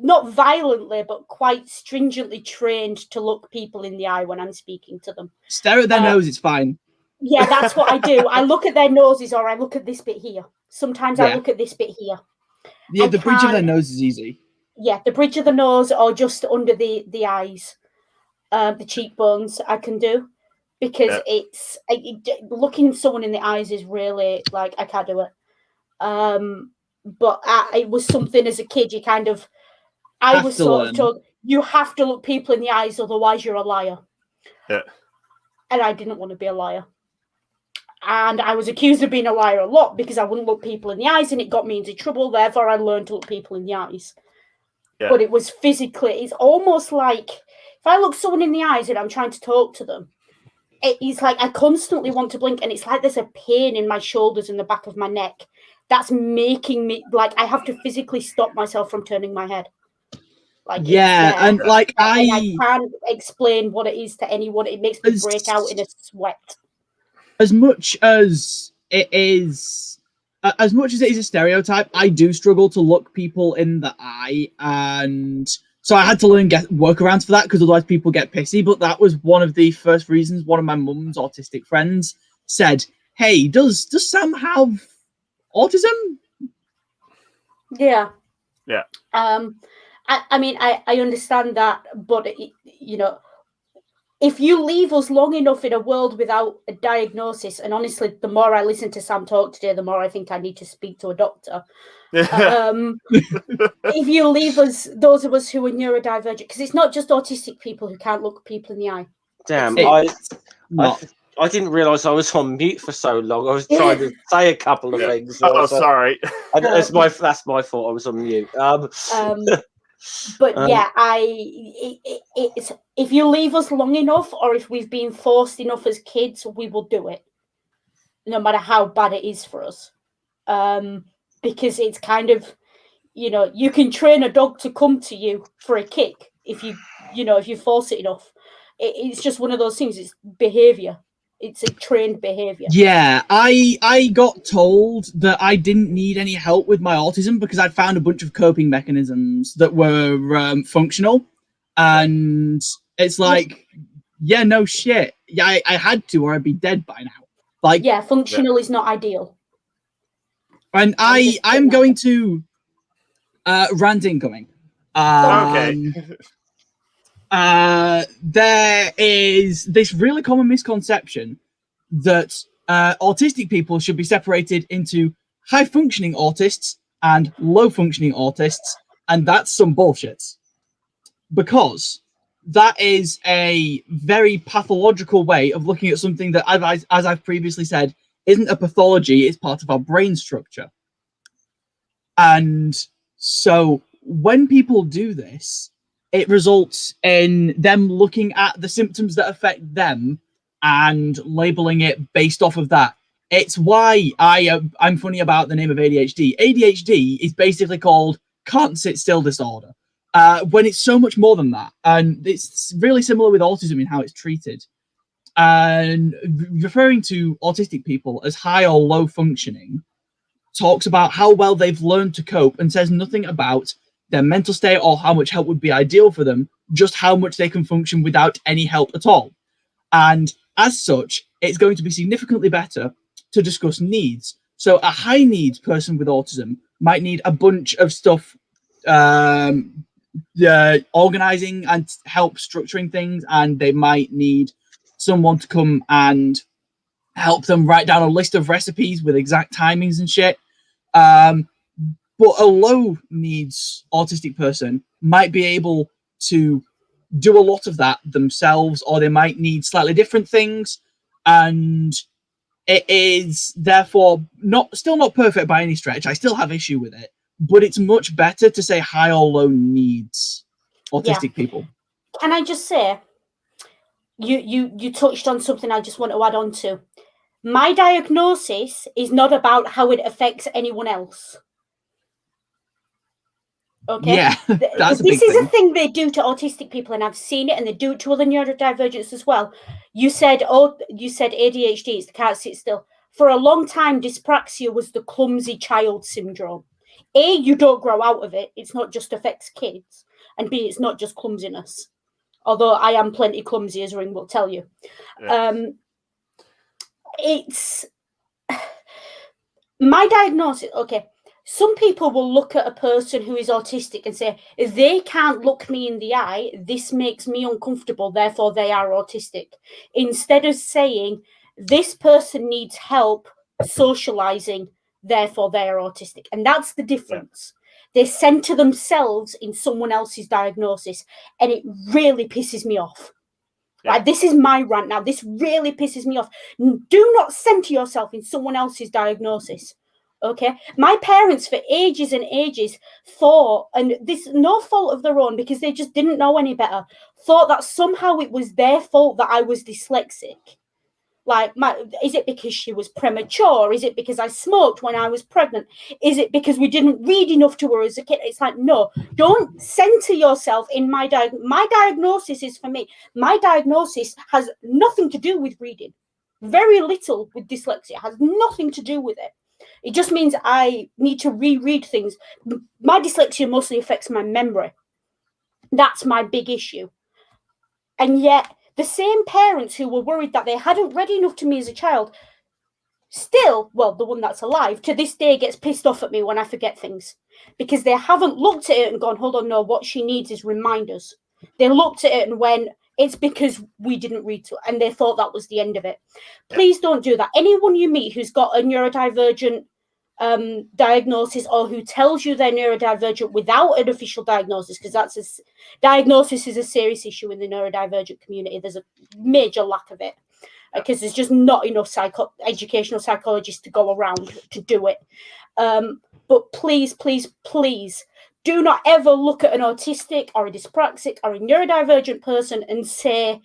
not violently, but quite stringently trained to look people in the eye when I'm speaking to them. Stare at their nose, it's fine. Yeah, that's what I do. I look at their noses, or I look at this bit here. Sometimes I look at this bit here. Yeah, the bridge of their nose is easy. Yeah, the bridge of the nose or just under the eyes, the cheekbones I can do. Because looking someone in the eyes is really, like, I can't do it. But it was something as a kid, I was sort of told, you have to look people in the eyes, otherwise you're a liar. Yeah. And I didn't want to be a liar. And I was accused of being a liar a lot because I wouldn't look people in the eyes, and it got me into trouble. Therefore, I learned to look people in the eyes. Yeah. But it was physically, it's almost like if I look someone in the eyes and I'm trying to talk to them, it's like I constantly want to blink, and it's like there's a pain in my shoulders and the back of my neck that's making me, like, I have to physically stop myself from turning my head. Like, and like I can't explain what it is to anyone. It makes me break out in a sweat. As much as it is a stereotype, I do struggle to look people in the eye, and so I had to learn workarounds for that, because otherwise people get pissy. But that was one of the first reasons one of my mum's autistic friends said, "Hey, does Sam have autism?" Yeah. Yeah. I mean, I understand that, but if you leave us long enough in a world without a diagnosis, and honestly, the more I listen to Sam talk today, the more I think I need to speak to a doctor. If you leave us, those of us who are neurodivergent, because it's not just autistic people who can't look people in the eye. Damn, I didn't realise I was on mute for so long. I was trying to say a couple of things. Oh, sorry. That's my fault. I was on mute. But yeah, it's if you leave us long enough, or if we've been forced enough as kids, we will do it, no matter how bad it is for us. Because it's kind of, you can train a dog to come to you for a kick if you force it enough. It's just one of those things. It's behavior. It's a trained behavior. Yeah, I got told that I didn't need any help with my autism because I'd found a bunch of coping mechanisms that were functional, and it's like, yeah, no shit. Yeah, I had to, or I'd be dead by now. Like, yeah, functional is not ideal. And I'm going to rant incoming. Okay. There is this really common misconception that autistic people should be separated into high-functioning autists and low-functioning autists, and that's some bullshit. Because that is a very pathological way of looking at something that, as I've previously said, isn't a pathology, it's part of our brain structure. And so when people do this, it results in them looking at the symptoms that affect them and labeling it based off of that. It's why I'm funny about the name of ADHD. ADHD is basically called can't sit still disorder, when it's so much more than that. And it's really similar with autism in how it's treated. And referring to autistic people as high or low functioning talks about how well they've learned to cope and says nothing about their mental state or how much help would be ideal for them, just how much they can function without any help at all. And as such, it's going to be significantly better to discuss needs. So a high needs person with autism might need a bunch of stuff, organizing and help structuring things, and they might need someone to come and help them write down a list of recipes with exact timings and shit. But a low needs autistic person might be able to do a lot of that themselves, or they might need slightly different things, and it is therefore still not perfect by any stretch. I still have issue with it, but it's much better to say high or low needs autistic people. Can I just say, you touched on something I just want to add on to. My diagnosis is not about how it affects anyone else. Okay. Yeah, that's a big this is thing. a thing they do to autistic people, and I've seen it, and they do it to other neurodivergents as well. You said ADHD is the can't sit still. For a long time, dyspraxia was the clumsy child syndrome. A, you don't grow out of it. It's not just affects kids. And B, it's not just clumsiness. Although I am plenty clumsy, as Ring will tell you. Yeah. It's my diagnosis. Okay. Some people will look at a person who is autistic and say, if they can't look me in the eye, this makes me uncomfortable, therefore they are autistic. Instead of saying, this person needs help socializing, therefore they are autistic. And that's the difference. They center themselves in someone else's diagnosis, and it really pisses me off. Like, this is my rant now. This really pisses me off. Do not center yourself in someone else's diagnosis. Okay, my parents for ages and ages thought, and this is no fault of their own because they just didn't know any better, thought that somehow it was their fault that I was dyslexic. Like, is it because she was premature? Is it because I smoked when I was pregnant? Is it because we didn't read enough to her as a kid? It's like, no, don't center yourself in my diagnosis is for me. My diagnosis has nothing to do with reading. Very little with dyslexia. It has nothing to do with it. It just means I need to reread things. My dyslexia mostly affects my memory. That's my big issue. And yet, the same parents who were worried that they hadn't read enough to me as a child, still, well, the one that's alive, to this day gets pissed off at me when I forget things. Because they haven't looked at it and gone, hold on, no, what she needs is reminders. They looked at it and went, it's because we didn't read to it, and they thought that was the end of it. Please don't do that. Anyone you meet who's got a neurodivergent diagnosis, or who tells you they're neurodivergent without an official diagnosis, because diagnosis is a serious issue in the neurodivergent community. There's a major lack of it because there's just not enough educational psychologists to go around to do it. But please, please, please, do not ever look at an autistic or a dyspraxic or a neurodivergent person and say,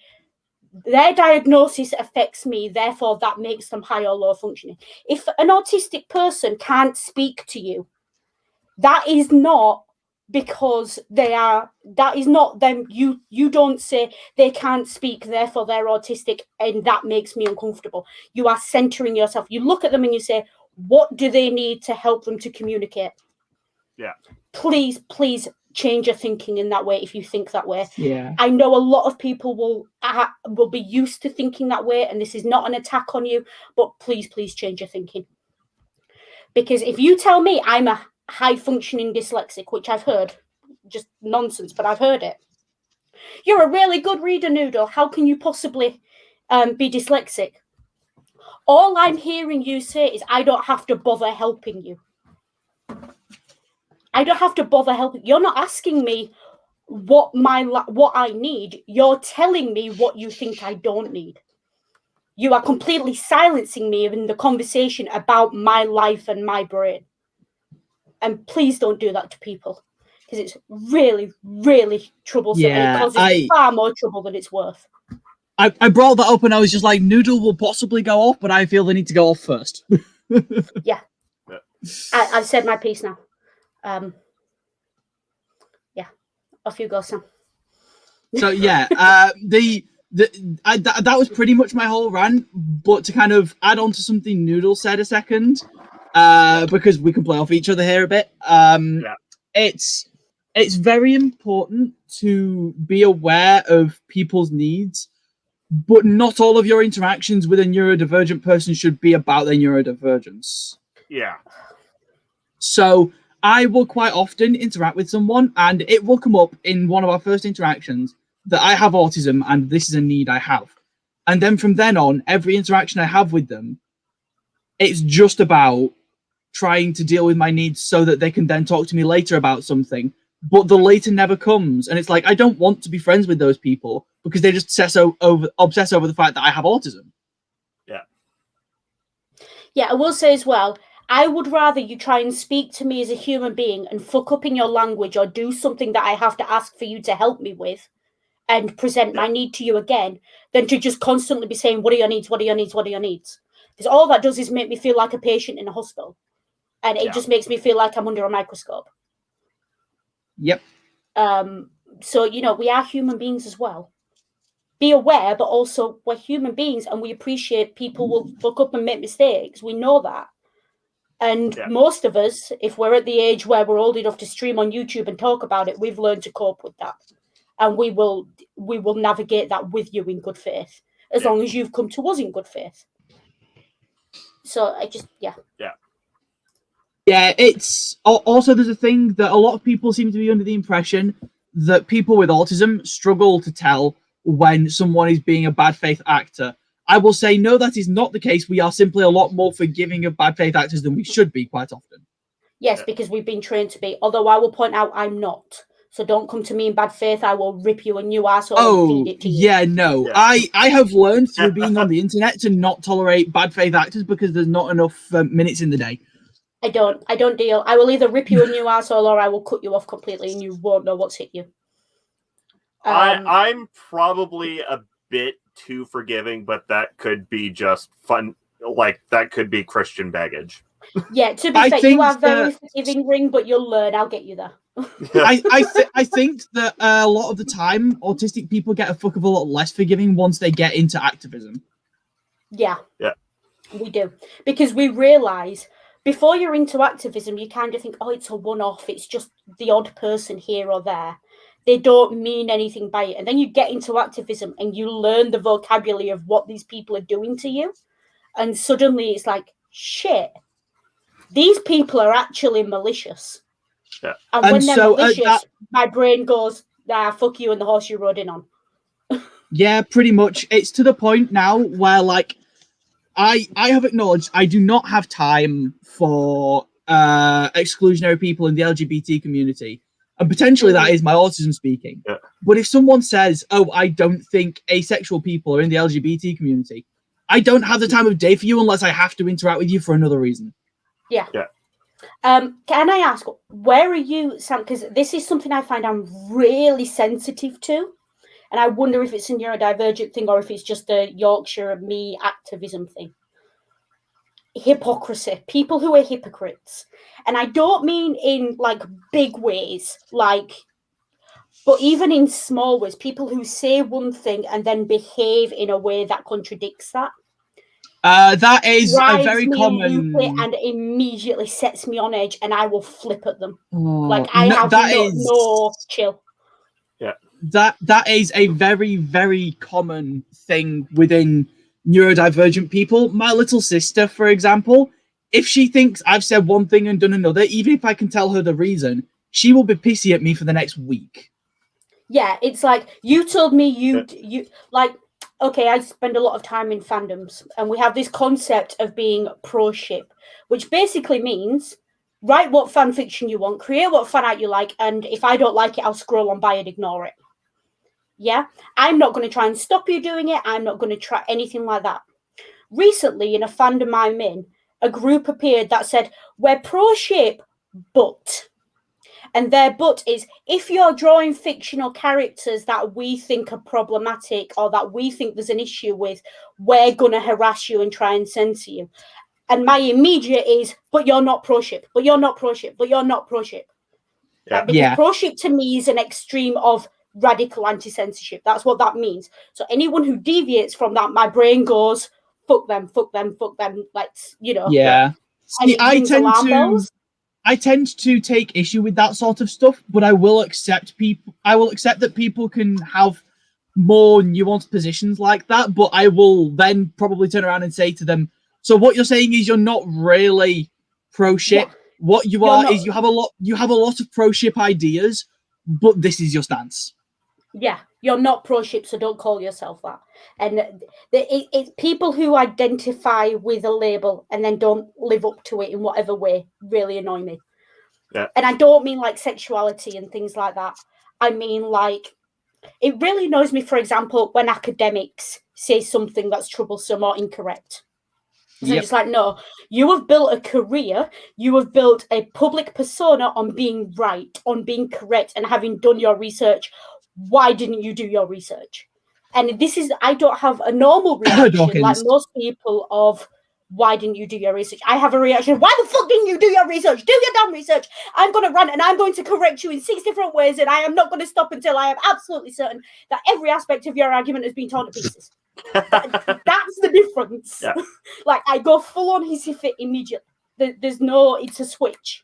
their diagnosis affects me, therefore that makes them high or low functioning. If an autistic person can't speak to you, that is not because that is not them. You don't say they can't speak, therefore they're autistic, and that makes me uncomfortable. You are centering yourself. You look at them and you say, what do they need to help them to communicate? Yeah. Please, please change your thinking in that way if you think that way. Yeah. I know a lot of people will be used to thinking that way, and this is not an attack on you, but please, please change your thinking. Because if you tell me I'm a high-functioning dyslexic, which I've heard, just nonsense, but I've heard it. You're a really good reader, Noodle. How can you possibly be dyslexic? All I'm hearing you say is I don't have to bother helping you. I don't have to bother helping. You're not asking me what I need. You're telling me what you think I don't need. You are completely silencing me in the conversation about my life and my brain. And please don't do that to people, because it's really, really troublesome. Yeah, it causes far more trouble than it's worth. I brought that up and I was just like, Noodle will possibly go off, but I feel they need to go off first. Yeah. I've said my piece now. Yeah, off you go, Sam. So yeah, that was pretty much my whole rant. But to kind of add on to something Noodle said a second, because we can play off each other here a bit. It's very important to be aware of people's needs, but not all of your interactions with a neurodivergent person should be about their neurodivergence. Yeah. So I will quite often interact with someone, and it will come up in one of our first interactions that I have autism and this is a need I have. And then from then on, every interaction I have with them, it's just about trying to deal with my needs so that they can then talk to me later about something but the later never comes. And it's like, I don't want to be friends with those people because they just obsess over the fact that I have autism. Yeah, I will say as well, I would rather you try and speak to me as a human being and fuck up in your language or do something that I have to ask for you to help me with and present my need to you again than to just constantly be saying, what are your needs, what are your needs, what are your needs? Because all that does is make me feel like a patient in a hospital. And it just makes me feel like I'm under a microscope. Yep. So, you know, we are human beings as well. Be aware, but also we're human beings and we appreciate people will fuck up and make mistakes. We know that. And most of us, if we're at the age where we're old enough to stream on YouTube and talk about it, we've learned to cope with that. And we will navigate that with you in good faith, as long as you've come to us in good faith. So I just, Yeah, it's also, there's a thing that a lot of people seem to be under the impression that people with autism struggle to tell when someone is being a bad faith actor. I will say, no, that is not the case. We are simply a lot more forgiving of bad faith actors than we should be quite often. Yes, because we've been trained to be. Although I will point out I'm not. So don't come to me in bad faith. I will rip you a new asshole and feed it to you. Yeah, no. Yeah. I have learned through being on the internet to not tolerate bad faith actors because there's not enough minutes in the day. I don't deal. I will either rip you a new asshole or I will cut you off completely and you won't know what's hit you. I'm probably a bit too forgiving, but that could be just fun. Like, that could be Christian baggage. Yeah, to be fair, you are very forgiving, Ring, but you'll learn. I'll get you there. I think that a lot of the time, autistic people get a fuck of a lot less forgiving once they get into activism. Yeah, we do. Because we realise, before you're into activism, you kind of think, oh, it's a one-off. It's just the odd person here or there. They don't mean anything by it. And then you get into activism and you learn the vocabulary of what these people are doing to you. And suddenly it's like, shit, these people are actually malicious. Yeah. And when they're malicious, my brain goes, fuck you and the horse you rode in on. Yeah, pretty much. It's to the point now where, like, I have acknowledged I do not have time for exclusionary people in the LGBT community. And potentially that is my autism speaking. Yeah. But if someone says, oh, I don't think asexual people are in the LGBT community, I don't have the time of day for you unless I have to interact with you for another reason. Yeah. Can I ask, where are you, Sam? Because this is something I find I'm really sensitive to. And I wonder if it's a neurodivergent thing or if it's just a Yorkshire and me activism thing. Hypocrisy. People who are hypocrites. And I don't mean in like big ways, but even in small ways, people who say one thing and then behave in a way that contradicts that. That is a very common, and immediately sets me on edge, and I will flip at them. No chill. Yeah, that is a very, very common thing within neurodivergent people. My little sister, for example, if she thinks I've said one thing and done another, even if I can tell her the reason, she will be pissy at me for the next week. Yeah, it's like, you told me you like. Okay, I spend a lot of time in fandoms, and we have this concept of being pro-ship, which basically means write what fan fiction you want, create what fan art you like, and if I don't like it, I'll scroll on by and ignore it. Yeah? I'm not going to try and stop you doing it. I'm not going to try anything like that. Recently, in a fandom I'm in, a group appeared that said, we're pro-ship, but... And their but is, if you're drawing fictional characters that we think are problematic or that we think there's an issue with, we're going to harass you and try and censor you. And my immediate is, but you're not pro-ship, but you're not pro-ship, but you're not pro-ship. Yeah. Because pro-ship to me is an extreme of radical anti-censorship. That's what that means. So anyone who deviates from that, my brain goes, fuck them, fuck them, fuck them. Like, you know. Yeah. See, I tend to take issue with that sort of stuff, but I will accept that people can have more nuanced positions like that, but I will then probably turn around and say to them, so what you're saying is you're not really pro-ship. Yeah. What you are is you have a lot of pro-ship ideas, but this is your stance. Yeah, you're not pro-ship, so don't call yourself that. And it's people who identify with a label and then don't live up to it in whatever way really annoy me. Yeah. And I don't mean like sexuality and things like that. I mean like, it really annoys me, for example, when academics say something that's troublesome or incorrect. So Yep. just like, no, you have built a career, you have built a public persona on being right, on being correct, and having done your research. Why didn't you do your research? And this is, I don't have a normal reaction like most people of, why didn't you do your research? I have a reaction, why the fuck didn't you do your research? Do your damn research. I'm going to rant and I'm going to correct you in 6 different ways, and I am not going to stop until I am absolutely certain that every aspect of your argument has been torn to pieces. That's the difference. Yeah. Like, I go full on hissy fit immediately. There's no, it's a switch.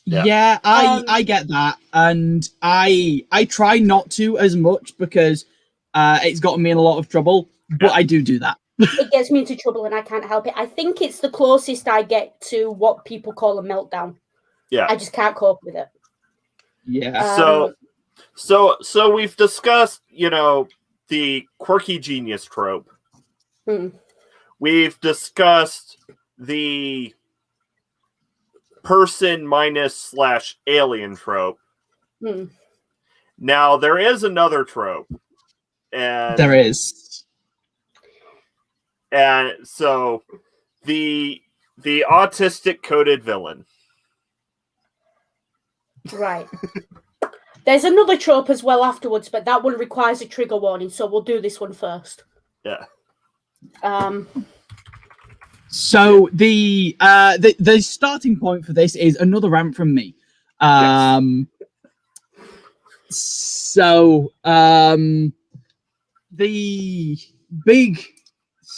Yeah, I get that, and I try not to as much because it's gotten me in a lot of trouble, but I do that. It gets me into trouble and I can't help it. I think it's the closest I get to what people call a meltdown. Yeah. I just can't cope with it. Yeah. So we've discussed, the quirky genius trope. We've discussed the person minus / alien trope. Now there is another trope. And there is. And so the autistic coded villain. Right. There's another trope as well afterwards, but that one requires a trigger warning, so we'll do this one first. Yeah. So the starting point for this is another rant from me. So the big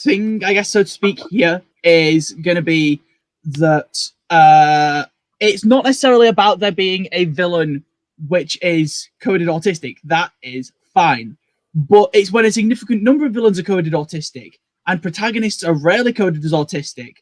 thing, I guess, so to speak, here is going to be that it's not necessarily about there being a villain which is coded autistic. That is fine. But it's when a significant number of villains are coded autistic and protagonists are rarely coded as autistic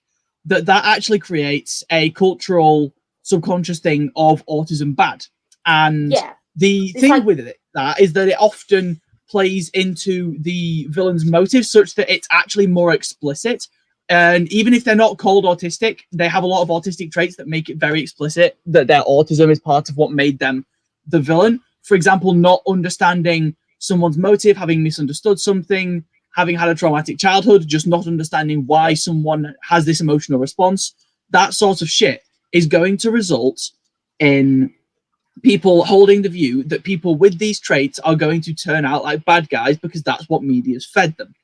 that actually creates a cultural subconscious thing of autism bad. And the thing with that is that it often plays into the villain's motive such that it's actually more explicit. And even if they're not called autistic, they have a lot of autistic traits that make it very explicit that their autism is part of what made them the villain. For example, not understanding someone's motive, having misunderstood something, having had a traumatic childhood, just not understanding why someone has this emotional response. That sort of shit is going to result in people holding the view that people with these traits are going to turn out like bad guys because that's what media's fed them.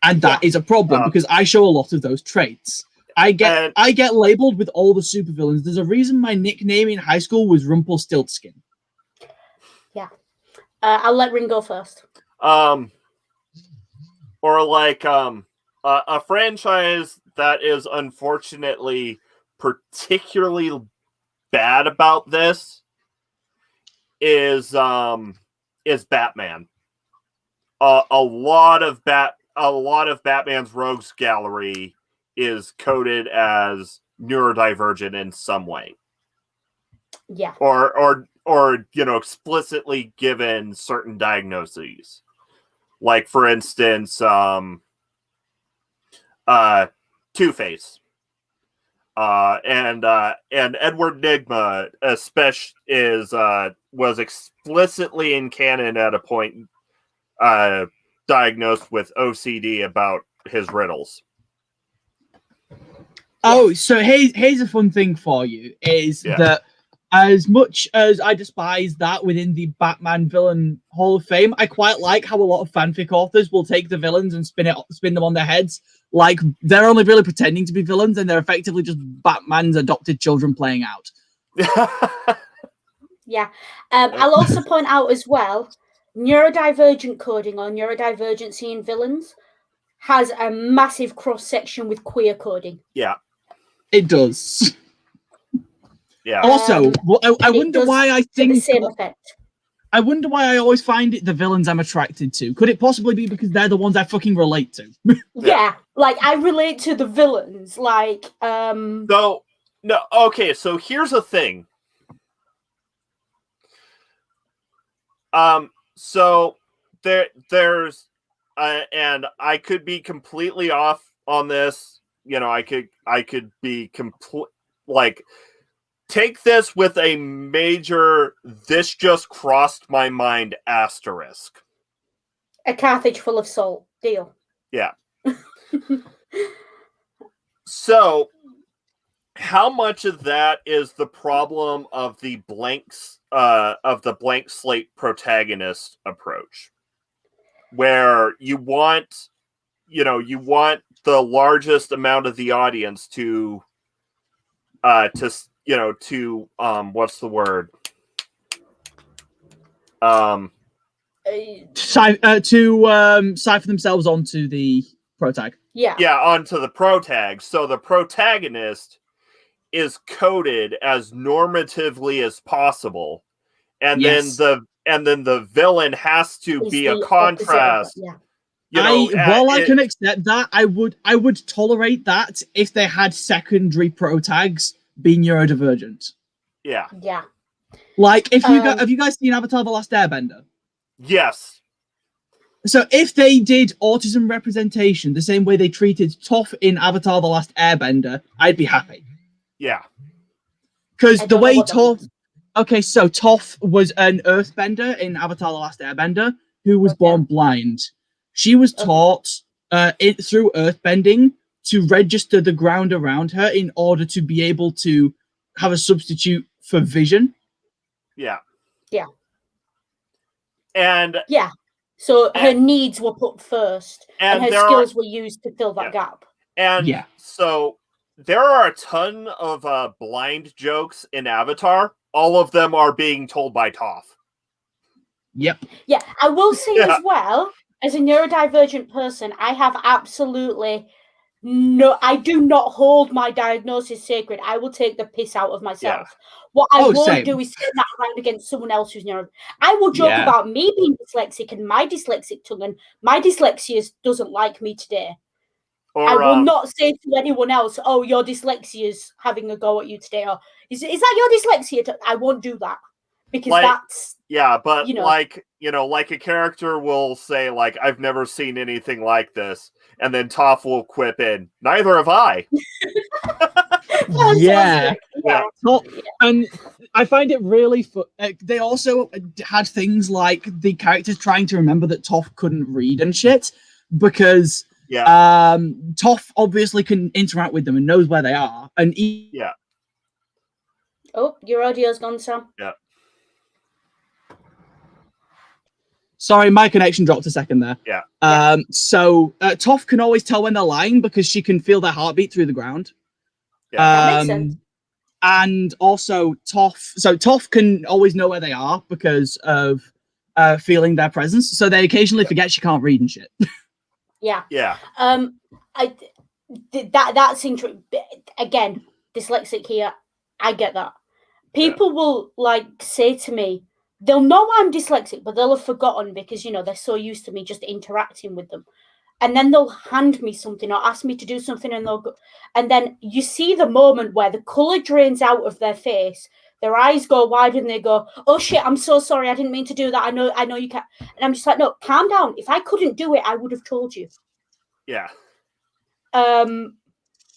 And that is a problem because I show a lot of those traits. I get labeled with all the supervillains. There's a reason my nickname in high school was Rumpelstiltskin. Yeah. I'll let Ring go first. Or like a franchise that is unfortunately particularly bad about this is Batman. A lot of Batman's rogues gallery is coded as neurodivergent in some way. Yeah. Or explicitly given certain diagnoses. Like, for instance, Two-Face. And Edward Nygma especially was explicitly in canon at a point diagnosed with OCD about his riddles. Oh, so here's a fun thing for you, is that as much as I despise that within the Batman villain Hall of Fame, I quite like how a lot of fanfic authors will take the villains and spin them on their heads. Like, they're only really pretending to be villains and they're effectively just Batman's adopted children playing out. Yeah. I'll also point out as well, neurodivergent coding or neurodivergency in villains has a massive cross-section with queer coding. Yeah. It does. Yeah. Also, I wonder why I think the same effect. I wonder why I always find it the villains I'm attracted to. Could it possibly be because they're the ones I fucking relate to? Yeah, like I relate to the villains. Like, So no, okay. So here's the thing. So there's, and I could be completely off on this. I could be take this with a major "this just crossed my mind" asterisk. A Carthage full of salt. Deal. Yeah. So, how much of that is the problem of the blank slate protagonist approach, where you want the largest amount of the audience to what's the word? Cipher themselves onto the protag. Yeah, onto the protag. So the protagonist is coded as normatively as possible, and Yes. then the villain has to be a contrast. While I can accept that, I would tolerate that if they had secondary protags be neurodivergent. Yeah. Yeah. Like have you guys seen Avatar: The Last Airbender? Yes. So if they did autism representation the same way they treated Toph in Avatar: The Last Airbender, I'd be happy. Yeah. Because the way Toph... Okay, so Toph was an earthbender in Avatar: The Last Airbender who was born blind. She was taught through earthbending to register the ground around her in order to be able to have a substitute for vision. Yeah. Yeah. And yeah. So her needs were put first, and her skills were used to fill that gap. And so there are a ton of blind jokes in Avatar. All of them are being told by Toph. Yep. Yeah, I will say as well, as a neurodivergent person, I have absolutely I do not hold my diagnosis sacred. I will take the piss out of myself. Yeah. What I won't do is turn that around against someone else who's neuro. I will joke about me being dyslexic and my dyslexic tongue, and my dyslexia doesn't like me today. I will not say to anyone else, "Oh, your dyslexia is having a go at you today," or "Is that your dyslexia?" I won't do that because that's but like a character will say, like, "I've never seen anything like this," and then Toph will quip in, "Neither have I." Yeah. And I find it really they also had things like the characters trying to remember that Toph couldn't read and shit, because Toph obviously can interact with them and knows where they are, and oh, your audio's gone, Sam. Yeah. Sorry, my connection dropped a second there. Yeah. So Toph can always tell when they're lying because she can feel their heartbeat through the ground. Yeah, that makes sense. And also Toph can always know where they are because of feeling their presence. So they occasionally forget she can't read and shit. Yeah. Yeah. That's interesting. Again, dyslexic here. I get that. People will say to me, they'll know I'm dyslexic, but they'll have forgotten because they're so used to me just interacting with them. And then they'll hand me something or ask me to do something, and they'll go, and then you see the moment where the color drains out of their face, their eyes go wide, and they go, "Oh shit, I'm so sorry, I didn't mean to do that. I know you can't." And I'm just like, "No, calm down. If I couldn't do it, I would have told you." Yeah.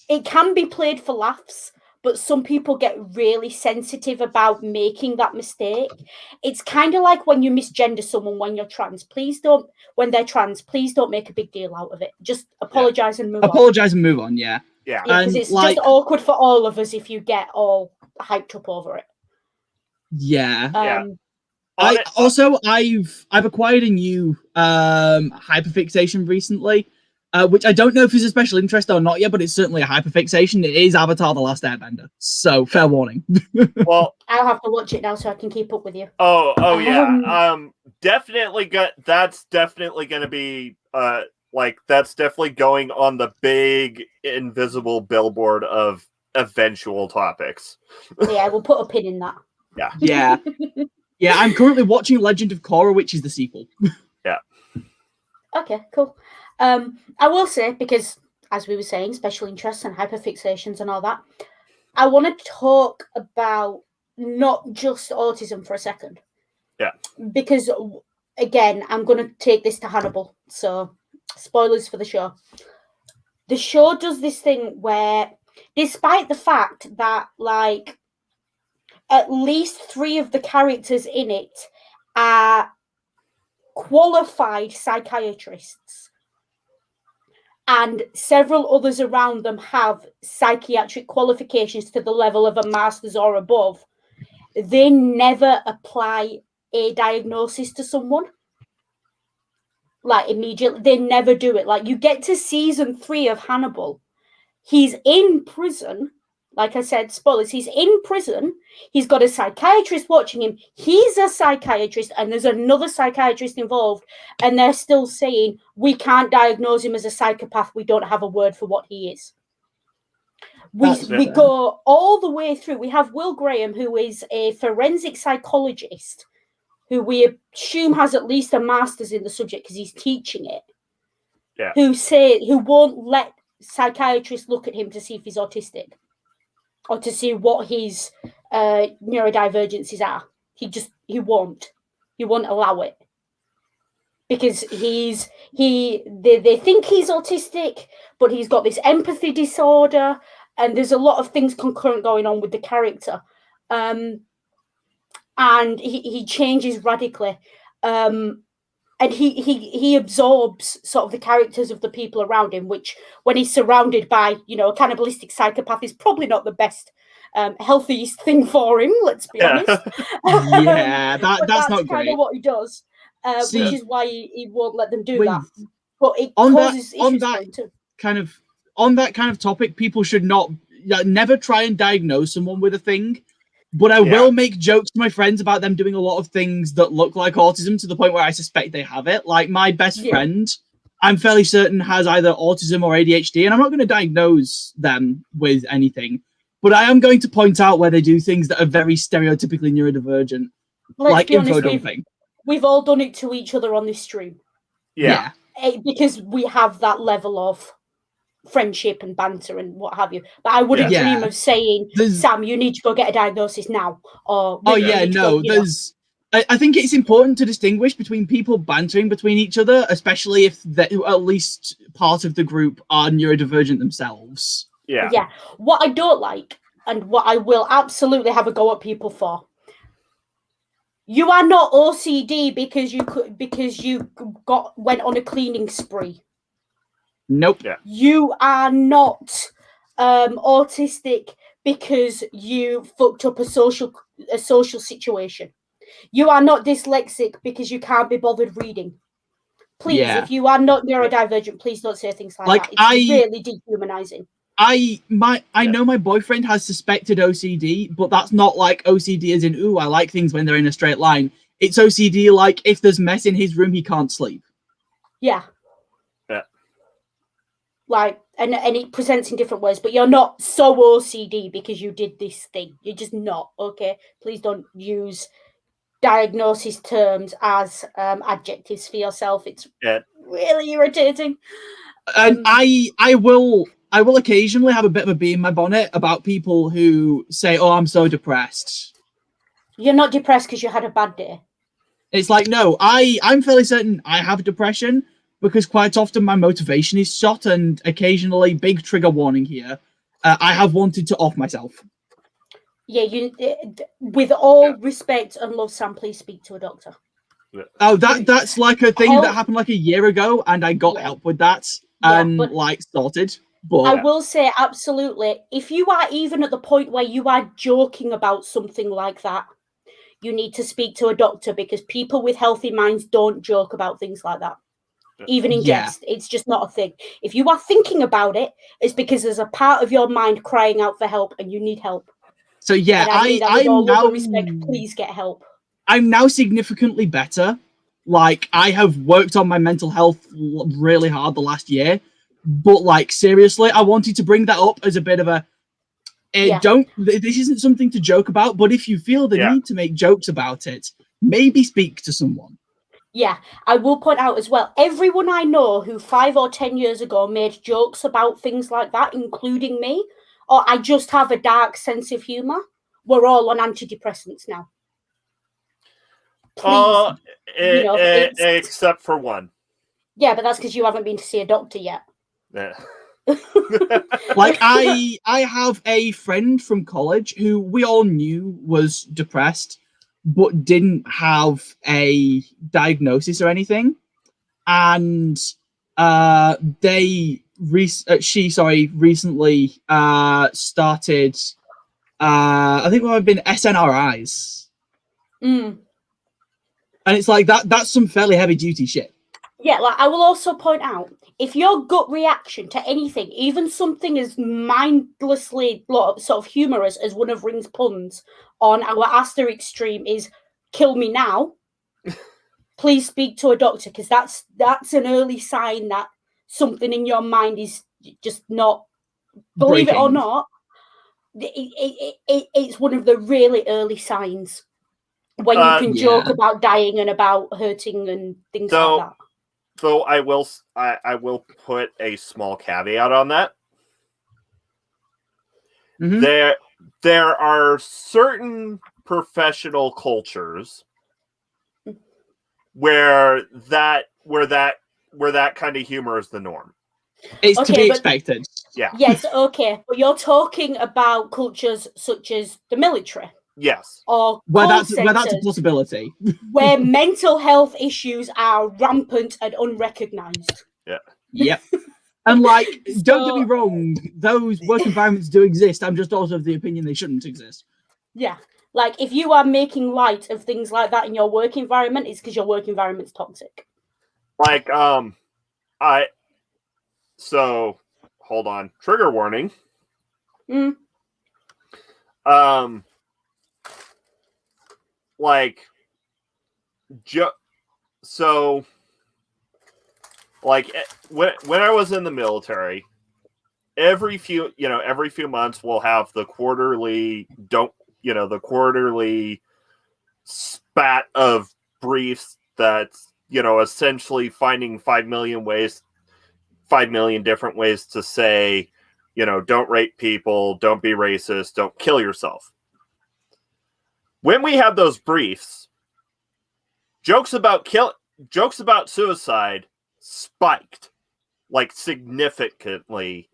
It can be played for laughs, but some people get really sensitive about making that mistake. It's kind of like when you misgender someone when you're trans. When they're trans, please don't make a big deal out of it. Just apologize and move on. Apologize and move on, yeah. Yeah. Because it's just awkward for all of us if you get all hyped up over it. Yeah. I've acquired a new hyperfixation recently, which I don't know if is a special interest or not yet, but it's certainly a hyperfixation. It is Avatar: The Last Airbender. So fair warning. Well, I'll have to watch it now so I can keep up with you. Yeah. That's definitely going to be that's definitely going on the big invisible billboard of eventual topics. Yeah, we'll put a pin in that. Yeah. Yeah, I'm currently watching Legend of Korra, which is the sequel. Yeah. Okay, cool. I will say, because as we were saying, special interests and hyperfixations and all that, I want to talk about not just autism for a second. Yeah. Because, again, I'm going to take this to Hannibal. So, spoilers for the show. The show does this thing where, despite the fact that, at least 3 of the characters in it are qualified psychiatrists, and several others around them have psychiatric qualifications to the level of a master's or above. They never apply a diagnosis to someone, like, immediately. They never do it. Like, you get to season 3 of Hannibal, he's in prison. Like I said, spoilers, he's in prison. He's got a psychiatrist watching him. He's a psychiatrist, and there's another psychiatrist involved. And they're still saying, we can't diagnose him as a psychopath. We don't have a word for what he is. We go all the way through. We have Will Graham, who is a forensic psychologist, who we assume has at least a master's in the subject because he's teaching it. Yeah. Who won't let psychiatrists look at him to see if he's autistic, or to see what his neurodivergencies are. He won't allow it, because they think he's autistic, but he's got this empathy disorder, and there's a lot of things concurrent going on with the character, and he changes radically, and he absorbs sort of the characters of the people around him, which, when he's surrounded by, a cannibalistic psychopath, is probably not the best, healthiest thing for him, let's be honest. Yeah, that's not kind great. of what he does, See, which is why he won't let them do with- that. But it on causes that- on issues that- for him too. On that kind of topic, people should never try and diagnose someone with a thing. But I will make jokes to my friends about them doing a lot of things that look like autism, to the point where I suspect they have it. Like, my best friend, I'm fairly certain, has either autism or ADHD, and I'm not going to diagnose them with anything. But I am going to point out where they do things that are very stereotypically neurodivergent, like info dumping. We've all done it to each other on this stream. Yeah. Because we have that level of friendship and banter and what have you. But I wouldn't dream of saying, Sam, you need to go get a diagnosis now. Or there's. I think it's important to distinguish between people bantering between each other, especially if at least part of the group are neurodivergent themselves. Yeah. Yeah. What I don't like, and what I will absolutely have a go at people for, you are not OCD because you went on a cleaning spree. Nope. Yeah. You are not autistic because you fucked up a social situation. You are not dyslexic because you can't be bothered reading. Please, if you are not neurodivergent, please don't say things like that. It's really dehumanizing. I know my boyfriend has suspected OCD, but that's not like OCD as in, ooh, I like things when they're in a straight line. It's OCD like, if there's mess in his room, he can't sleep. Yeah. Yeah. Like, and it presents in different ways, but you're not so OCD because you did this thing. You're just not, okay? Please don't use diagnosis terms as adjectives for yourself. It's really irritating. And I will occasionally have a bit of a bee in my bonnet about people who say, oh, I'm so depressed. You're not depressed because you had a bad day. It's like, no, I'm fairly certain I have depression, because quite often my motivation is shot, and occasionally, big trigger warning here, I have wanted to off myself. Yeah, with all respect and love, Sam, please speak to a doctor. Oh, that's like a thing that happened like a year ago, and I got help with that, and sorted. But I will say, absolutely, if you are even at the point where you are joking about something like that, you need to speak to a doctor, because people with healthy minds don't joke about things like that. Even in jest, it's just not a thing. If you are thinking about it, it's because there's a part of your mind crying out for help, and you need help. So yeah, I'm now respect, please get help. I'm now significantly better. Like, I have worked on my mental health really hard the last year, but like, seriously, I wanted to bring that up as a bit of a this isn't something to joke about, but if you feel the need to make jokes about it, maybe speak to someone. Yeah, I will point out as well, everyone I know who 5 or 10 years ago made jokes about things like that, including me, or I just have a dark sense of humor, we're all on antidepressants now. Please, except for one. Yeah, but that's because you haven't been to see a doctor yet. Yeah. Like I have a friend from college who we all knew was depressed, but didn't have a diagnosis or anything, and she recently started. I think it might have been SNRIs, Mm. and it's like that's some fairly heavy duty shit. Yeah, like I will also point out, if your gut reaction to anything, even something as mindlessly sort of humorous as one of Ring's puns on our asterisk stream is "kill me now," please speak to a doctor, because that's an early sign that something in your mind is just not, believe it or Breaking. not, it's one of the really early signs when you can joke about dying and about hurting and things like that. So I will put a small caveat on that. Mm-hmm. There are certain professional cultures where that kind of humor is the norm. It's to be expected. Yeah. Yes, okay. But you're talking about cultures such as the military. Yes. Or where that's a possibility. Where mental health issues are rampant and unrecognized. Yeah. Yep. And like, don't get me wrong, those work environments do exist. I'm just also of the opinion they shouldn't exist. Yeah. Like, if you are making light of things like that in your work environment, it's because your work environment's toxic. Like, so hold on. Trigger warning. Mm. Like, so, like, when I was in the military, every few months we'll have the quarterly spat of briefs that's, essentially finding 5 million different ways to say, don't rape people, don't be racist, don't kill yourself. When we have those briefs, jokes about suicide spiked, like, significantly.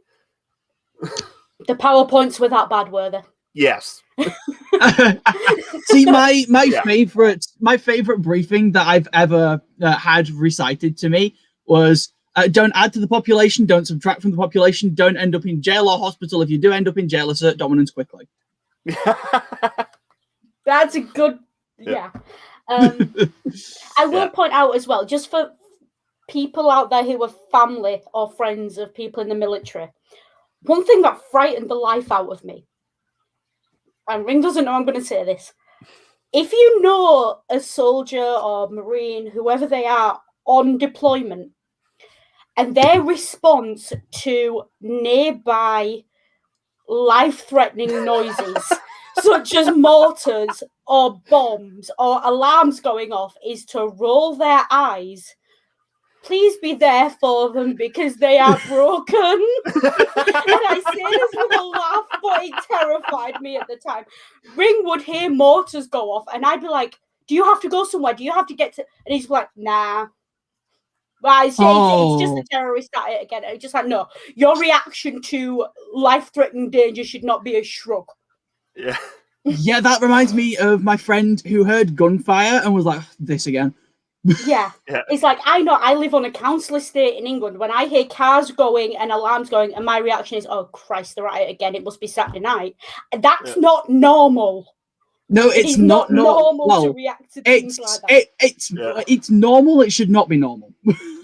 The PowerPoints were that bad, were they? Yes. See, my favorite briefing that I've ever had recited to me was don't add to the population, don't subtract from the population, don't end up in jail or hospital. If you do end up in jail, assert dominance quickly. That's a good, yeah. I will point out as well, just for people out there who are family or friends of people in the military, one thing that frightened the life out of me, and Ring doesn't know I'm going to say this, if you know a soldier or Marine, whoever they are, on deployment, and their response to nearby life-threatening noises, such as mortars or bombs or alarms going off, is to roll their eyes, please be there for them because they are broken. And I say this with a laugh, but it terrified me at the time. Ring would hear mortars go off and I'd be like, do you have to go somewhere? Do you have to get to... And he's like, nah. Right, it's just a terrorist at it again. It's just like, no, your reaction to life-threatening danger should not be a shrug. Yeah. Yeah, that reminds me of my friend who heard gunfire and was like, this again. Yeah. It's like, I know I live on a council estate in England. When I hear cars going and alarms going, and my reaction is, oh, Christ, they're at it again. It must be Saturday night. And that's not normal. No, it's not normal to react to things like that. It's normal. It should not be normal.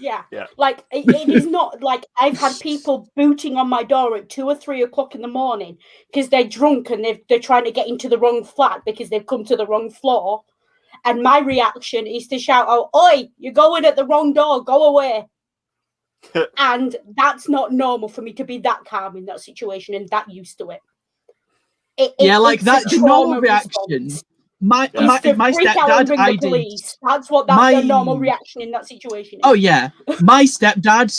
Yeah. Like, it is not like I've had people booting on my door at 2 or 3 o'clock in the morning because they're drunk and they're trying to get into the wrong flat because they've come to the wrong floor. And my reaction is to shout out, oi, you're going at the wrong door, go away. And that's not normal for me to be that calm in that situation and that used to it. Like that's a normal reaction. My stepdad, I did. That's what the normal reaction in that situation is. Oh yeah, my stepdad.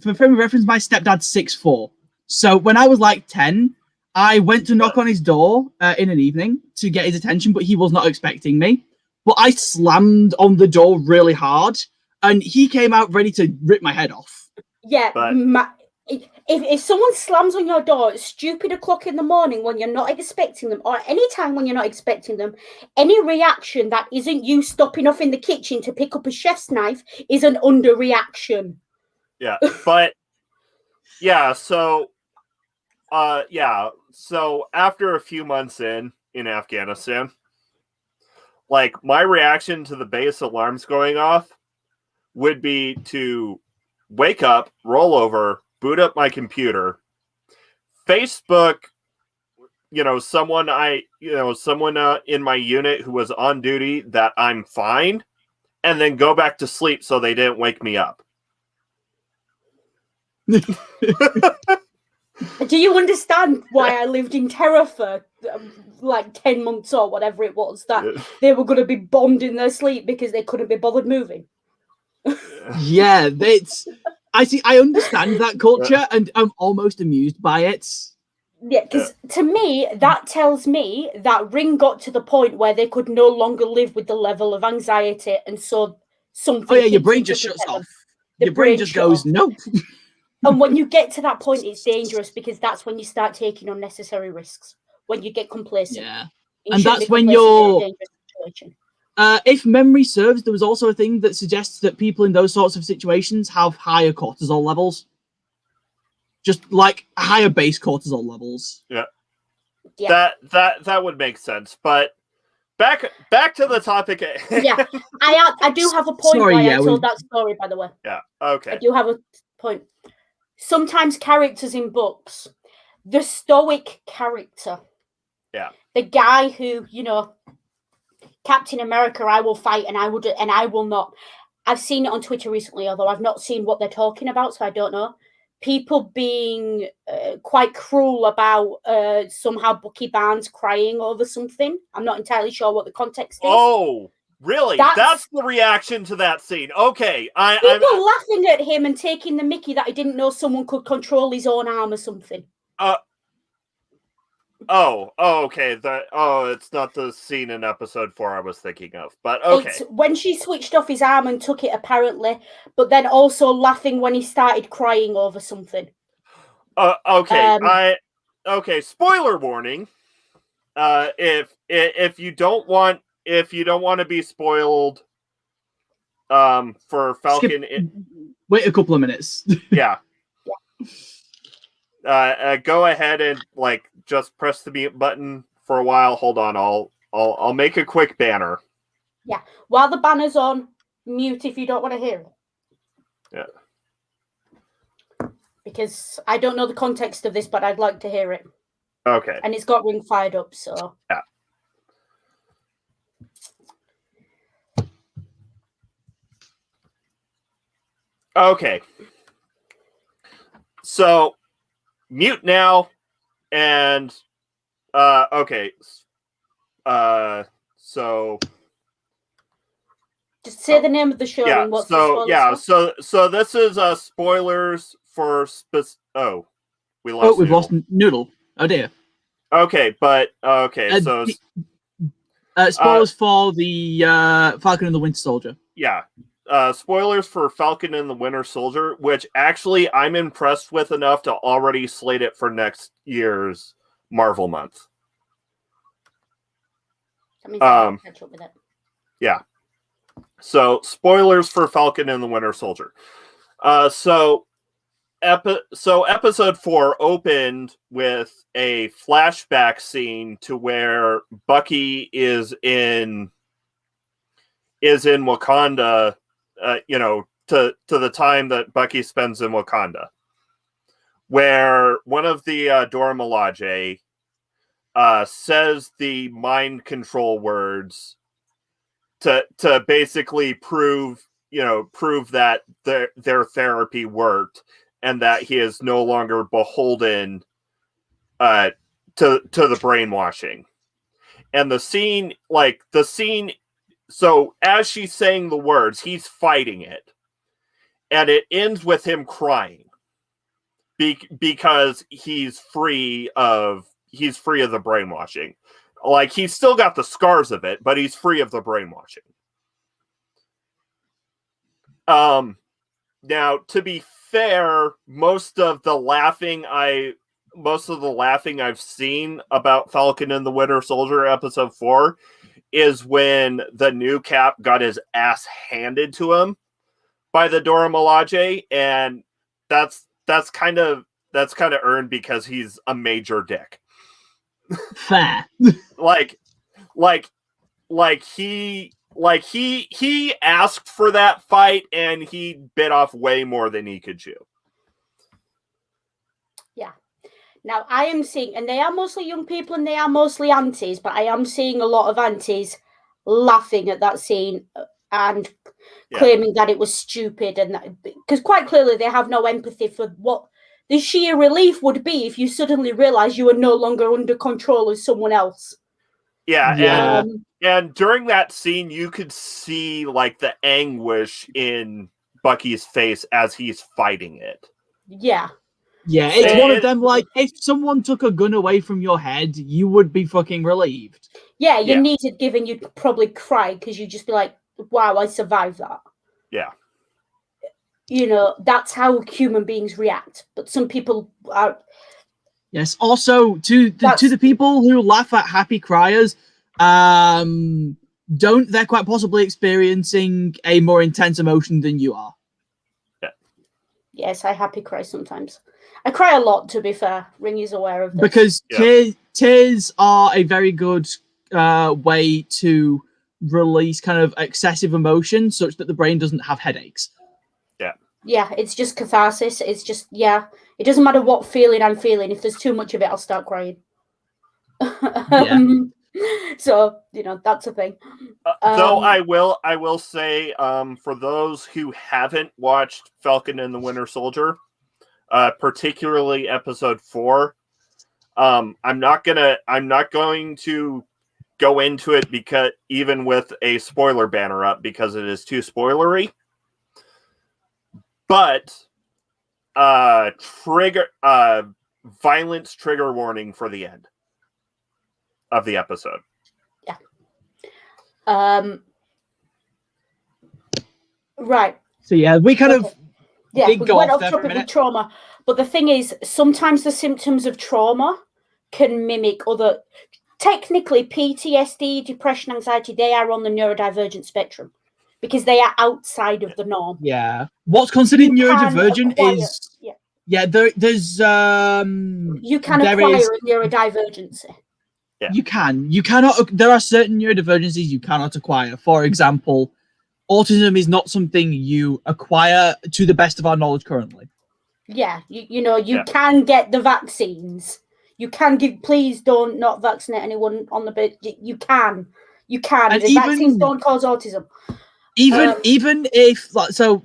For frame of reference, my stepdad's 6'4". So when I was like 10, I went to knock on his door in an evening to get his attention, but he was not expecting me. But I slammed on the door really hard, and he came out ready to rip my head off. Yeah, if someone slams on your door at stupid o'clock in the morning when you're not expecting them, or any time when you're not expecting them, any reaction that isn't you stopping off in the kitchen to pick up a chef's knife is an underreaction. Yeah, but yeah, so so after a few months in Afghanistan, like my reaction to the base alarms going off would be to wake up, roll over, boot up my computer, Facebook, someone in my unit who was on duty that I'm fine, and then go back to sleep so they didn't wake me up. Do you understand why I lived in terror for like 10 months or whatever it was, that they were going to be bombed in their sleep because they couldn't be bothered moving? Yeah, I understand that culture, and I'm almost amused by it. Yeah, because to me, that tells me that Ring got to the point where they could no longer live with the level of anxiety, and so something. Oh yeah, your brain just shuts off. Your brain just goes, nope. And when you get to that point, it's dangerous, because that's when you start taking unnecessary risks. When you get complacent. Yeah, and that's when you're. If memory serves, there was also a thing that suggests that people in those sorts of situations have higher cortisol levels. Just like higher base cortisol levels. Yeah. That would make sense. But back to the topic. Yeah, I do have a point why I told that story, by the way. Yeah, okay. I do have a point. Sometimes characters in books, the stoic character. Yeah. The guy who, Captain America, I will fight and I will not. I've seen it on Twitter recently, although I've not seen what they're talking about, so I don't know. People being quite cruel about somehow Bucky Barnes crying over something. I'm not entirely sure what the context is. Oh, really? That's the reaction to that scene. Okay. People laughing at him and taking the mickey that he didn't know someone could control his own arm or something. Okay. It's not the scene in episode 4 I was thinking of, but okay. It's when she switched off his arm and took it, apparently, but then also laughing when he started crying over something. Okay. Spoiler warning. If you don't want to be spoiled, for Falcon, wait a couple of minutes. Yeah. Go ahead and just press the mute button for a while. Hold on, I'll make a quick banner. Yeah, while the banner's on, mute if you don't want to hear it. Yeah. Because I don't know the context of this, but I'd like to hear it. Okay. And it's got Ring fired up, so yeah. Okay. So mute now, and okay. So just say the name of the show. Yeah. And what's so this is spoilers for we lost. We've lost Noodle. Oh dear. Okay, but spoilers for the Falcon and the Winter Soldier. Yeah. Spoilers for Falcon and the Winter Soldier, which actually I'm impressed with enough to already slate it for next year's Marvel month. That means I can catch up with it. Yeah. So spoilers for Falcon and the Winter Soldier. So episode 4 opened with a flashback scene to where Bucky is in Wakanda. To the time that Bucky spends in Wakanda, where one of the Dora Milaje says the mind control words to basically prove that their therapy worked and that he is no longer beholden to the brainwashing. And the scene. So as she's saying the words, he's fighting it. And it ends with him crying because he's free of the brainwashing. He's still got the scars of it, but he's free of the brainwashing. now, to be fair, most of the laughing I've seen about Falcon and the Winter Soldier episode 4 is when the new Cap got his ass handed to him by the Dora Milaje, and that's kind of earned because he's a major dick. Fair. He asked for that fight, and he bit off way more than he could chew. Yeah. Now I am seeing, and they are mostly young people, and they are mostly aunties, but I am seeing a lot of aunties laughing at that scene and claiming that it was stupid, and because quite clearly they have no empathy for what the sheer relief would be if you suddenly realize you are no longer under control of someone else. Yeah. And during that scene, you could see like the anguish in Bucky's face as he's fighting it. Yeah. Yeah, it's one of them, like, if someone took a gun away from your head, you would be fucking relieved. Yeah, you needed giving, you'd probably cry because you'd just be like, wow, I survived that. Yeah. You know, that's how human beings react. But some people are... Yes, also, to the people who laugh at happy criers, they're quite possibly experiencing a more intense emotion than you are. Yeah. Yes, I happy cry sometimes. I cry a lot, to be fair. Ring is aware of this. Because tears are a very good way to release kind of excessive emotion such that the brain doesn't have headaches. Yeah. Yeah, it's just catharsis. It's just, it doesn't matter what feeling I'm feeling. If there's too much of it, I'll start crying. So, you know, that's a thing. Though I will say, for those who haven't watched Falcon and the Winter Soldier, particularly episode 4, I'm not going to go into it because even with a spoiler banner up because it is too spoilery. But violence trigger warning for the end of the episode. Yeah. Right. So yeah, we kind of we went off topic with trauma, but the thing is, sometimes the symptoms of trauma can mimic other. Technically, PTSD, depression, anxiety, they are on the neurodivergent spectrum because they are outside of the norm. Yeah. What's considered neurodivergent is there's you can acquire a neurodivergency. Yeah. You cannot. There are certain neurodivergencies you cannot acquire. For example, autism is not something you acquire to the best of our knowledge currently. Yeah, you can get the vaccines. You can give. Please don't not vaccinate anyone on the bed. You can. And the vaccines don't cause autism. Even if the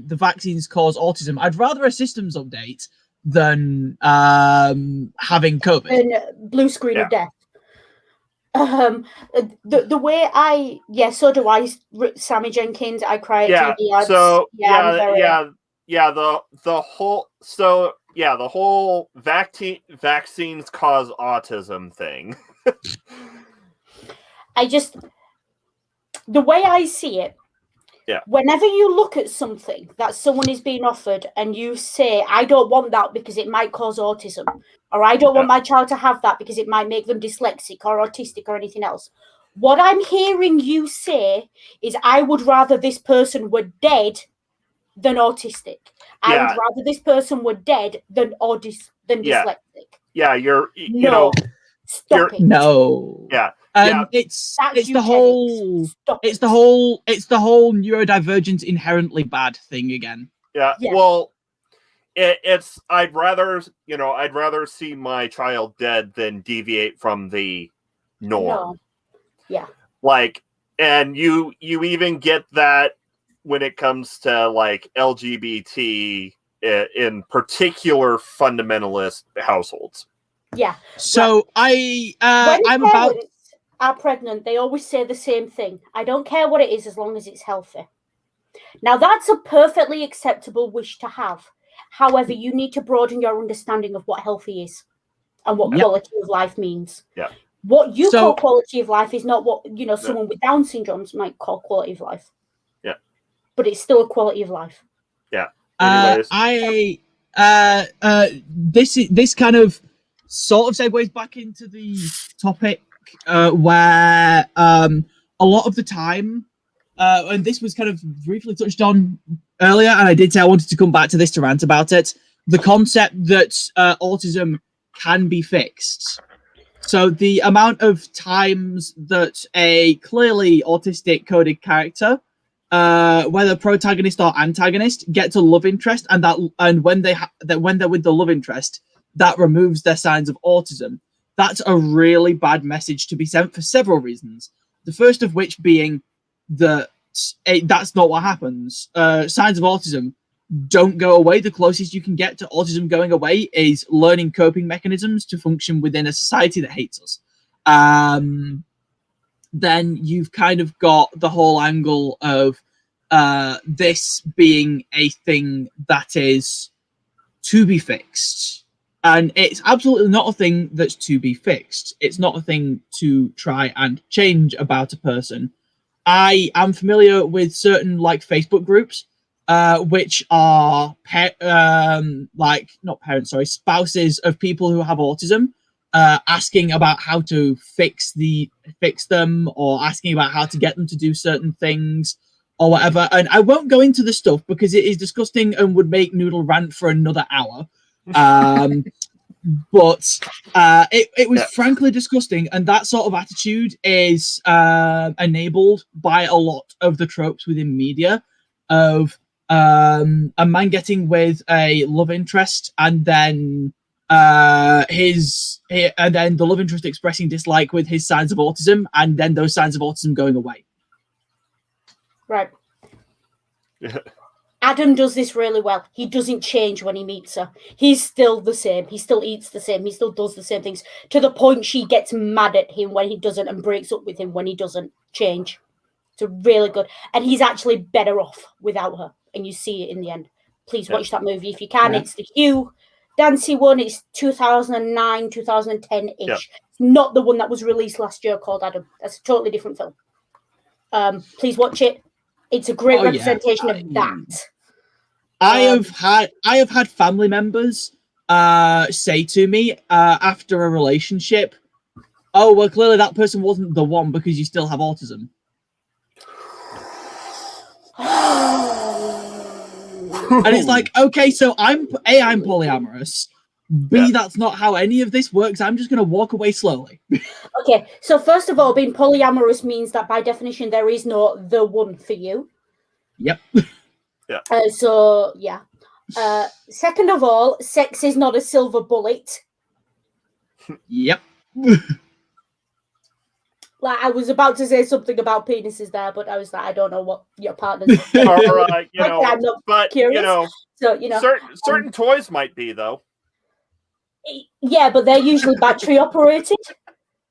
vaccines cause autism, I'd rather a systems update than having COVID. And blue screen of death. The way so do I. Sammy Jenkins, I cry at TV ads. The whole vaccines cause autism thing. The way I see it, whenever you look at something that someone is being offered and you say, I don't want that because it might cause autism, or I don't want my child to have that because it might make them dyslexic or autistic or anything else. What I'm hearing you say is, I would rather this person were dead than autistic. I would rather this person were dead than dyslexic. Yeah, Stop it. No. Yeah. It's the whole neurodivergent inherently bad thing again. Yeah. Well, it's I'd rather see my child dead than deviate from the norm. Yeah. Like, and you even get that when it comes to like LGBT in particular fundamentalist households. Yeah. So when I'm about are pregnant, they always say the same thing. I don't care what it is as long as it's healthy. Now that's a perfectly acceptable wish to have. However, you need to broaden your understanding of what healthy is and what quality of life means. Yeah. What you call quality of life is not what someone with Down syndrome might call quality of life. Yeah. but it's still a quality of life. Yeah. Anyways. This kind of sort of segues back into the topic where a lot of the time, and this was kind of briefly touched on earlier, and I did say I wanted to come back to this to rant about it. The concept that autism can be fixed. So the amount of times that a clearly autistic coded character, whether protagonist or antagonist, gets a love interest, and when they're with the love interest, that removes their signs of autism. That's a really bad message to be sent for several reasons. The first of which being that that's not what happens. Signs of autism don't go away. The closest you can get to autism going away is learning coping mechanisms to function within a society that hates us. Then you've kind of got the whole angle of this being a thing that is to be fixed. And it's absolutely not a thing that's to be fixed. It's not a thing to try and change about a person. I am familiar with certain like Facebook groups which are spouses of people who have autism, asking about how to fix them, or asking about how to get them to do certain things or whatever. And I won't go into the stuff because it is disgusting and would make Noodle rant for another hour. But it was frankly disgusting, and that sort of attitude is enabled by a lot of the tropes within media of a man getting with a love interest, and then the love interest expressing dislike with his signs of autism, and then those signs of autism going away. Right. Adam does this really well. He doesn't change when he meets her. He's still the same. He still eats the same. He still does the same things, to the point she gets mad at him when he doesn't and breaks up with him when he doesn't change. It's really good. And he's actually better off without her. And you see it in the end. Please watch that movie if you can. Yeah. It's the Hugh Dancy one. It's 2009, 2010-ish. Yeah. It's not the one that was released last year called Adam. That's a totally different film. Please watch it. It's a great representation of that. I have had family members say to me after a relationship, "Oh, well, clearly that person wasn't the one because you still have autism." And it's like, okay, so I'm polyamorous. B, that's not how any of this works. I'm just going to walk away slowly. Okay, so first of all, being polyamorous means that by definition there is no the one for you. Yep. Yeah. Second of all, sex is not a silver bullet. Yep. Like, I was about to say something about penises there, but I was like, I don't know what your partner's. All right, I'm not but curious. Certain toys might be though. Yeah, but they're usually battery operated.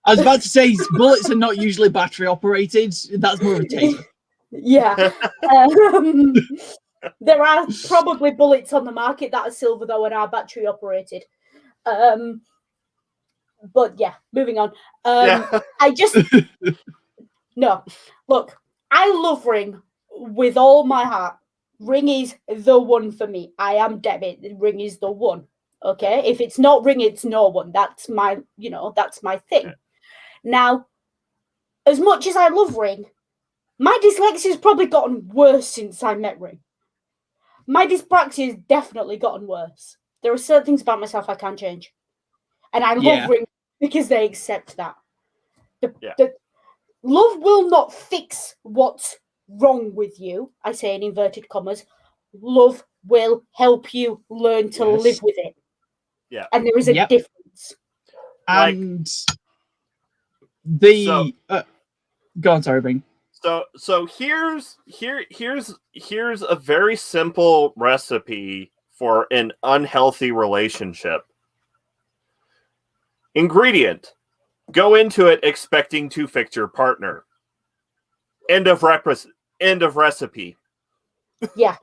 I was about to say bullets are not usually battery operated. That's more of a taser. Yeah. There are probably bullets on the market that are silver though and are battery operated. But yeah, moving on. No. Look, I love Ring with all my heart. Ring is the one for me. I am Debbie. Ring is the one. Okay? If it's not Ring, it's no one. That's my thing. Yeah. Now, as much as I love Ring, my dyslexia has probably gotten worse since I met Ring. My dyspraxia has definitely gotten worse. There are certain things about myself I can't change. And I love Ring because they accept that. The love will not fix what's wrong with you. I say in inverted commas. Love will help you learn to live with it. Yeah. And there is a difference. And go on, sorry, Bing. So here's a very simple recipe for an unhealthy relationship. Ingredient: go into it expecting to fix your partner. End of recipe. Yeah.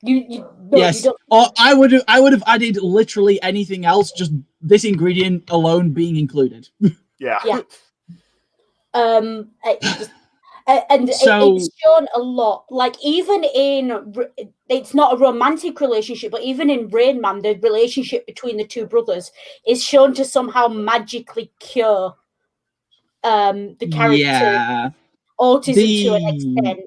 Yes. Or I would have added literally anything else, just this ingredient alone being included. Yeah. Yeah. And So- it's shown a lot. Like, even it's not a romantic relationship, but even in Rain Man, the relationship between the two brothers is shown to somehow magically cure the character autism to an extent.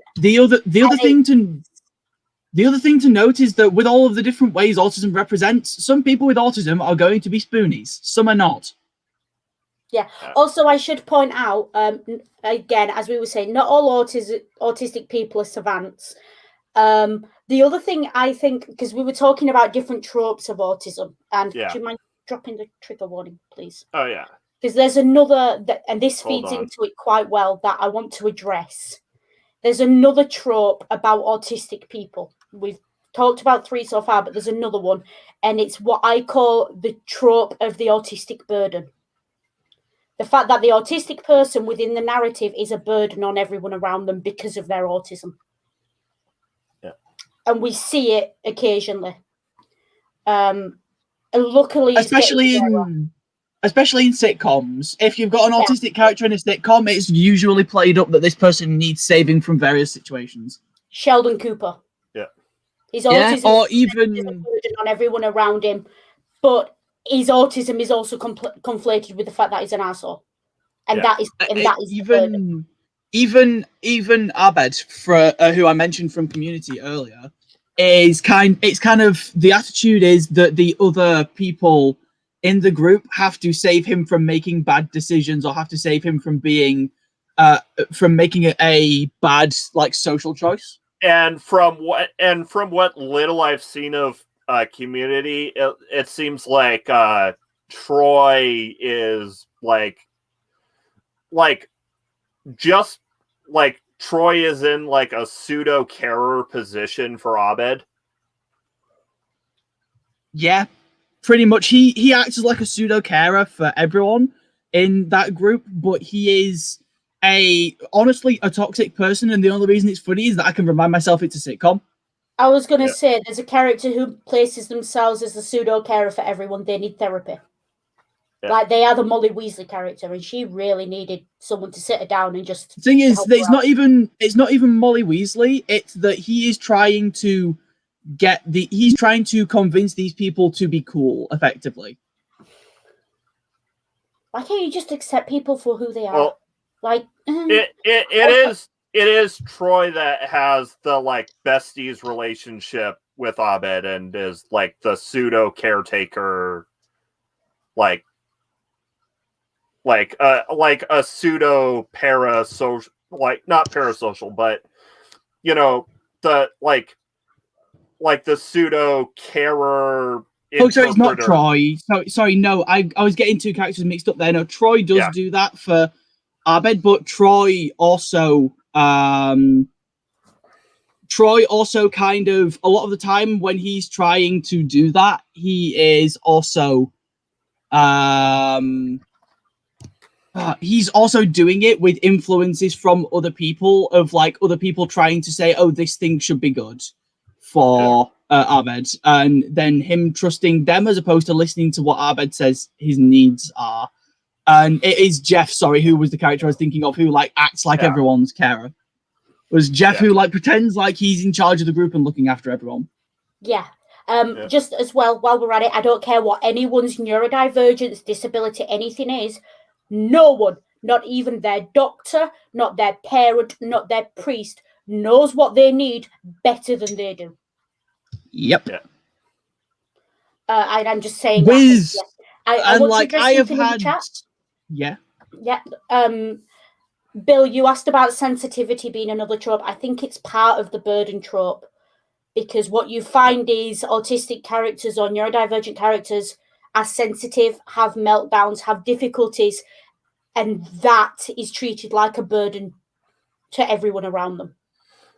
The other thing to note is that with all of the different ways autism represents, some people with autism are going to be spoonies, some are not. Yeah. Also, I should point out, again, as we were saying, not all autistic people are savants. The other thing I think, because we were talking about different tropes of autism, and do you mind dropping the trigger warning, please? Oh, yeah. Because there's another, and this feeds into it quite well, that I want to address. There's another trope about autistic people. We've talked about 3 so far, but there's another one, and it's what I call the trope of the autistic burden. The fact that the autistic person within the narrative is a burden on everyone around them because of their autism. Yeah. And we see it occasionally. And luckily, especially in sitcoms. If you've got an autistic character in a sitcom, it's usually played up that this person needs saving from various situations. Sheldon Cooper. Yeah. His autism or is even a burden on everyone around him, but his autism is also conflated with the fact that he's an arsehole. And that is even Abed, who I mentioned from Community earlier, it's kind of the attitude is that the other people in the group have to save him from making bad decisions or have to save him from being from making a bad social choice. And from what little I've seen of Community, it seems like Troy is Troy is in a pseudo carer position for Abed. Yeah, pretty much. He acts as like a pseudo carer for everyone in that group, but he is honestly a toxic person, and the only reason it's funny is that I can remind myself it's a sitcom. I was going to say, there's a character who places themselves as the pseudo carer for everyone. They need therapy. Yeah. They are the Molly Weasley character, and she really needed someone to sit her down and just. The thing is, it's not even Molly Weasley. It's that he is trying to he's trying to convince these people to be cool, effectively. Why can't you just accept people for who they are? Well, it is Troy that has the besties relationship with Abed and is the pseudo caretaker, like a pseudo parasocial, not parasocial, but the the pseudo carer. Oh, sorry, it's not Troy. Sorry, no, I was getting 2 characters mixed up there. No, Troy does do that for Abed, but Troy also kind of, a lot of the time when he's trying to do that, he is also he's also doing it with influences from other people of other people trying to say, oh, this thing should be good for Abed, and then him trusting them as opposed to listening to what Abed says his needs are. And it is Jeff, who was the character I was thinking of, who acts like everyone's carer. It was Jeff who pretends like he's in charge of the group and looking after everyone. Yeah. Just as well, while we're at it, I don't care what anyone's neurodivergence, disability, anything is. No one, not even their doctor, not their parent, not their priest, knows what they need better than they do. Yep. Yeah. I'm just saying that. I want to address something in the chat. Yeah. Yeah. Bill, you asked about sensitivity being another trope. I think it's part of the burden trope, because what you find is autistic characters or neurodivergent characters are sensitive, have meltdowns, have difficulties, and that is treated like a burden to everyone around them.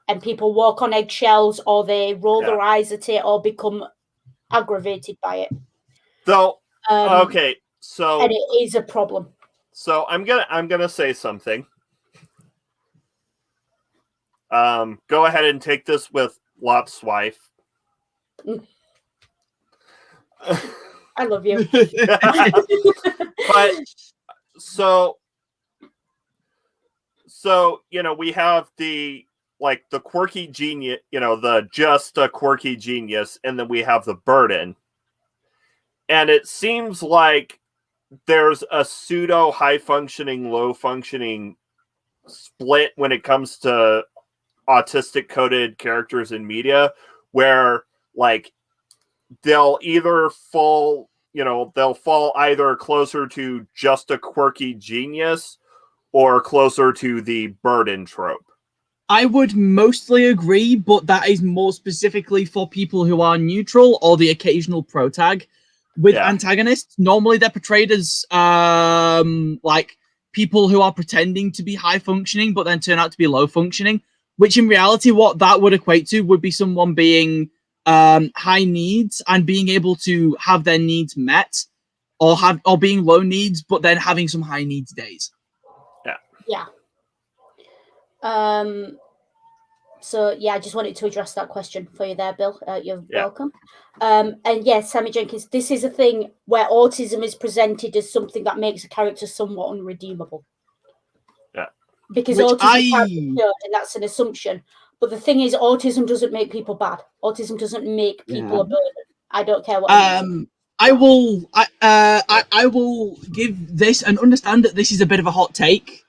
And people walk on eggshells, or they roll their eyes at it, or become aggravated by it. So, okay, so and it is a problem. So I'm gonna say something. Go ahead and take this with Lop's wife. I love you. But So, we have the quirky genius, the just a quirky genius, and then we have the burden. And it seems like there's a pseudo high functioning, low functioning split when it comes to autistic coded characters in media, where they'll either fall either closer to just a quirky genius or closer to the burden trope. I would mostly agree, but that is more specifically for people who are neutral or the occasional protag. With antagonists, normally they're portrayed as people who are pretending to be high functioning, but then turn out to be low functioning. Which in reality, what that would equate to would be someone being high needs and being able to have their needs met, or being low needs, but then having some high needs days. Yeah. So yeah, I just wanted to address that question for you there, Bill. You're welcome. And yes, Sammy Jenkins, this is a thing where autism is presented as something that makes a character somewhat unredeemable. Yeah. Because autism can't be cured, and that's an assumption. But the thing is, autism doesn't make people bad. Autism doesn't make people a burden. I don't care what. I will give this and understand that this is a bit of a hot take.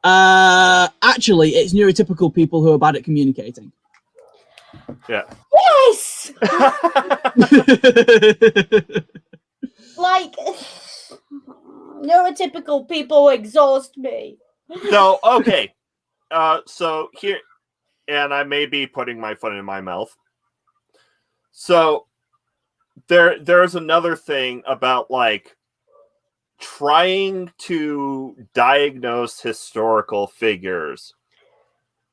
Actually, it's neurotypical people who are bad at communicating. Yeah. Yes. Neurotypical people exhaust me. So okay, so here, and I may be putting my foot in my mouth. So there's another thing about trying to diagnose historical figures.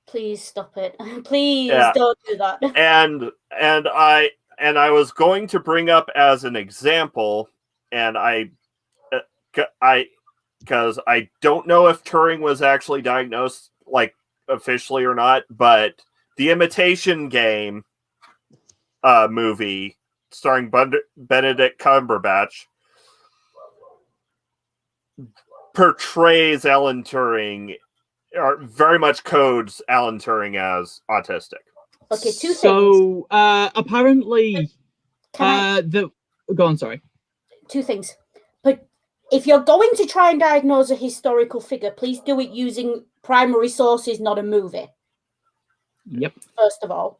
Please stop it. Please don't do that. And I was going to bring up as an example, and because I don't know if Turing was actually diagnosed officially or not, but the Imitation Game movie starring Benedict Cumberbatch portrays Alan Turing, or very much codes Alan Turing as autistic. Okay, two things. So apparently, go on. Sorry. Two things. But if you're going to try and diagnose a historical figure, please do it using primary sources, not a movie. Yep. First of all,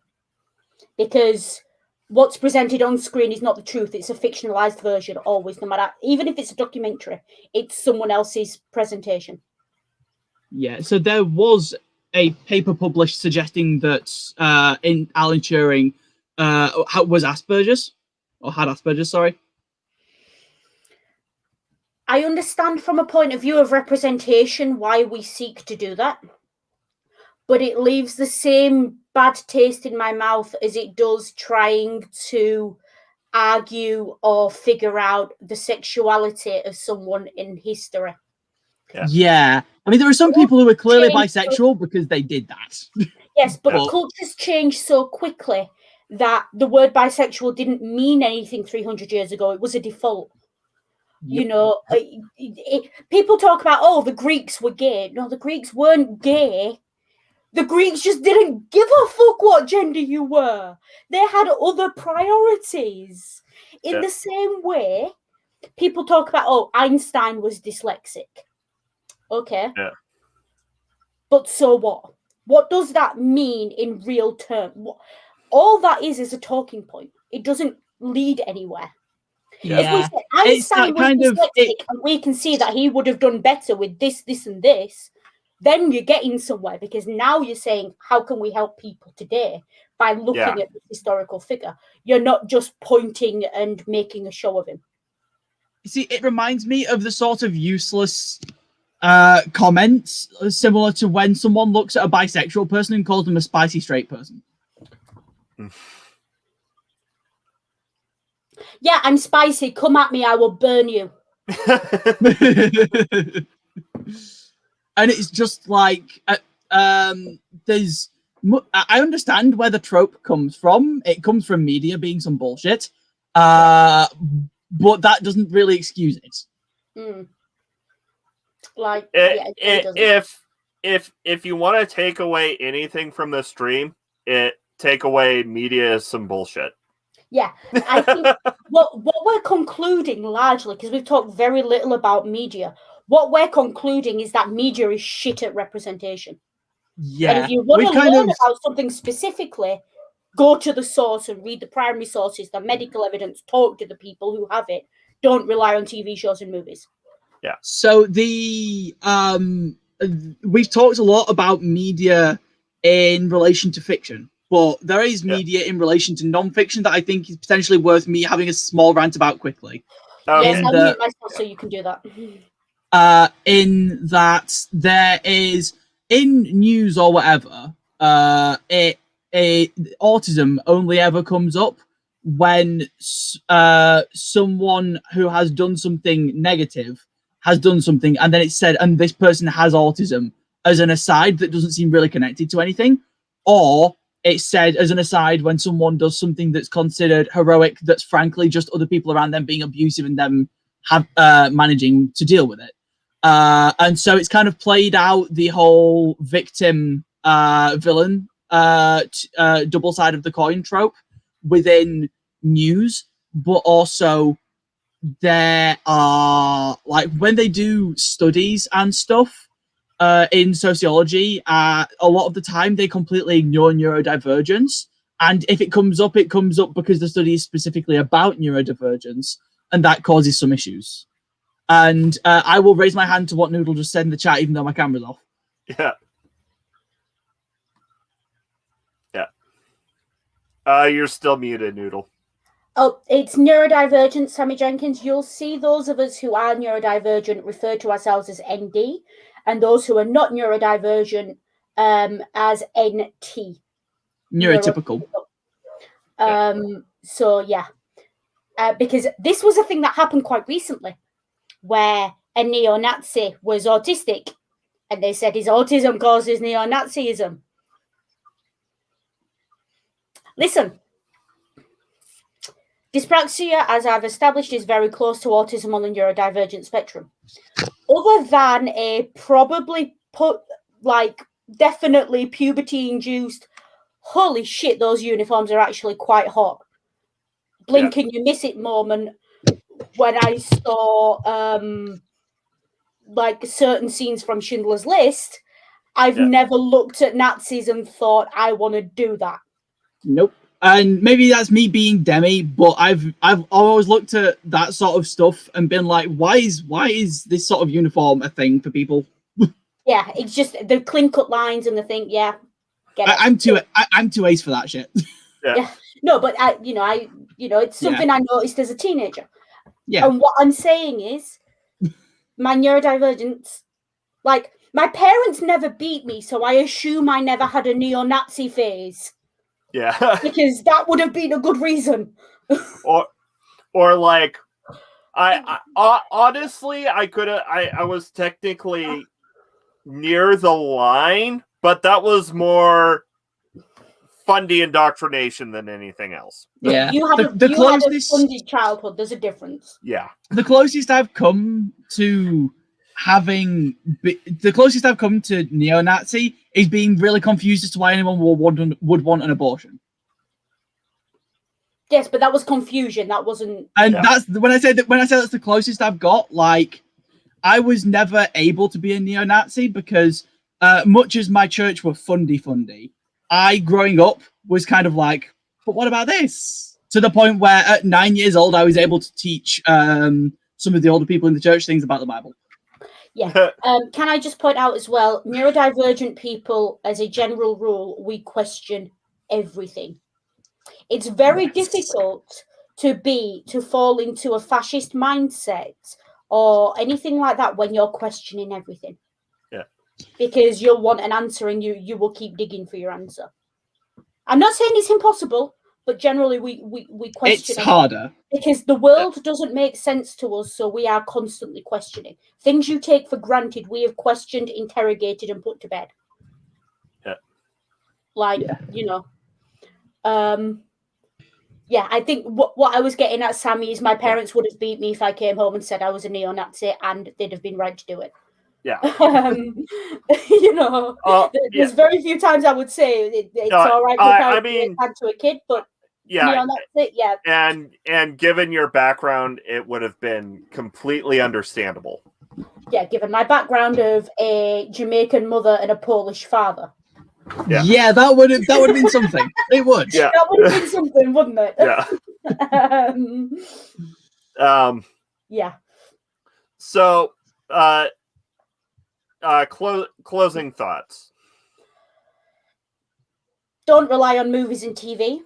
because what's presented on screen is not the truth. It's a fictionalized version, always, no matter, even if it's a documentary, it's someone else's presentation. Yeah, so there was a paper published suggesting that in Alan Turing was Asperger's, or had Asperger's, sorry. I understand from a point of view of representation why we seek to do that, but it leaves the same bad taste in my mouth as it does trying to argue or figure out the sexuality of someone in history. Yeah. I mean, there are some people who are clearly bisexual because they did that. Yes, but cultures change so quickly that the word bisexual didn't mean anything 300 years ago. It was a default. Yep. You know, people talk about, the Greeks were gay. No, the Greeks weren't gay. The Greeks just didn't give a fuck what gender you were. They had other priorities. In the same way, people talk about, Einstein was dyslexic. Okay. Yeah. But so what? What does that mean in real terms? All that is a talking point. It doesn't lead anywhere. Yeah. If we say Einstein was dyslexic and we can see that he would have done better with this, this, and this, then you're getting somewhere, because now you're saying, how can we help people today by looking at the historical figure? You're not just pointing and making a show of him. See, it reminds me of the sort of useless comments similar to when someone looks at a bisexual person and calls them a spicy straight person. Yeah, I'm spicy. Come at me. I will burn you. And it's just like, I understand where the trope comes from. It comes from media being some bullshit. But that doesn't really excuse it. Mm. Like, if if you want to take away anything from the stream, take away media is some bullshit. Yeah, I think what we're concluding largely, because we've talked very little about media, what we're concluding is that media is shit at representation. Yeah. And if you want to learn about something specifically, go to the source and read the primary sources, the medical evidence, talk to the people who have it. Don't rely on TV shows and movies. Yeah. So we've talked a lot about media in relation to fiction, but there is media in relation to non-fiction that I think is potentially worth me having a small rant about quickly. Okay. Yes, I'll mute myself so you can do that. In that there is, in news or whatever, autism only ever comes up when someone who has done something negative has done something, and then it's said, and this person has autism, as an aside that doesn't seem really connected to anything, or it's said as an aside when someone does something that's considered heroic, that's frankly just other people around them being abusive and them managing to deal with it. And so it's kind of played out the whole victim villain double side of the coin trope within news, but also there are, like, when they do studies and stuff in sociology, a lot of the time they completely ignore neurodivergence, and if it comes up because the study is specifically about neurodivergence, and that causes some issues. And I will raise my hand to what Noodle just said in the chat, even though my camera's off. Yeah. You're still muted, Noodle. Oh, it's neurodivergent, Sammy Jenkins. You'll see those of us who are neurodivergent refer to ourselves as ND, and those who are not neurodivergent as NT. Neurotypical. So, yeah. Because this was a thing that happened quite recently, where a neo-Nazi was autistic, and they said his autism causes neo-Nazism. Listen, dyspraxia, as I've established, is very close to autism on the neurodivergent spectrum. Other than a probably definitely puberty-induced, holy shit, those uniforms are actually quite hot. Blink and you miss it moment when I saw certain scenes from Schindler's List. I've never looked at Nazis and thought I want to do that. Nope. And maybe that's me being Demi, but I've always looked at that sort of stuff and been like, why is this sort of uniform a thing for people? Yeah, it's just the clean cut lines and the thing. Yeah, I'm too ace for that shit. Yeah. No, but it's something I noticed as a teenager. Yeah. And what I'm saying is, my neurodivergence, like, my parents never beat me, so I assume I never had a neo-Nazi phase. Yeah. Because that would have been a good reason. or like, I honestly, I was technically near the line, but that was more fundy indoctrination than anything else. Yeah. You had a funded childhood. There's a difference. Yeah. The closest I've come to neo-Nazi is being really confused as to why anyone would want an abortion. Yes, but that was confusion. That wasn't. And that's when I say that's the closest I've got. Like, I was never able to be a neo-Nazi because, much as my church were fundy, I, growing up, was kind of like, but what about this? To the point where at 9 years old, I was able to teach some of the older people in the church things about the Bible. Yeah. Can I just point out as well, neurodivergent people, as a general rule, we question everything. It's very difficult to fall into a fascist mindset or anything like that when you're questioning everything. Yeah. Because you'll want an answer and you will keep digging for your answer. I'm not saying it's impossible, but generally we question. It's harder. Because the world doesn't make sense to us, so we are constantly questioning. Things you take for granted, we have questioned, interrogated, and put to bed. Yeah. I think what I was getting at, Sammy, is my parents would have beat me if I came home and said I was a neo-Nazi, and they'd have been right to do it. Yeah. You know, there's very few times I would say it's all right to to a kid, but yeah, you know, that's it. Yeah. And given your background, it would have been completely understandable. Yeah, given my background of a Jamaican mother and a Polish father. Yeah, that would have been something. It would. Yeah. That would have been something, wouldn't it? Yeah. Yeah. So, closing thoughts. Don't rely on movies and TV.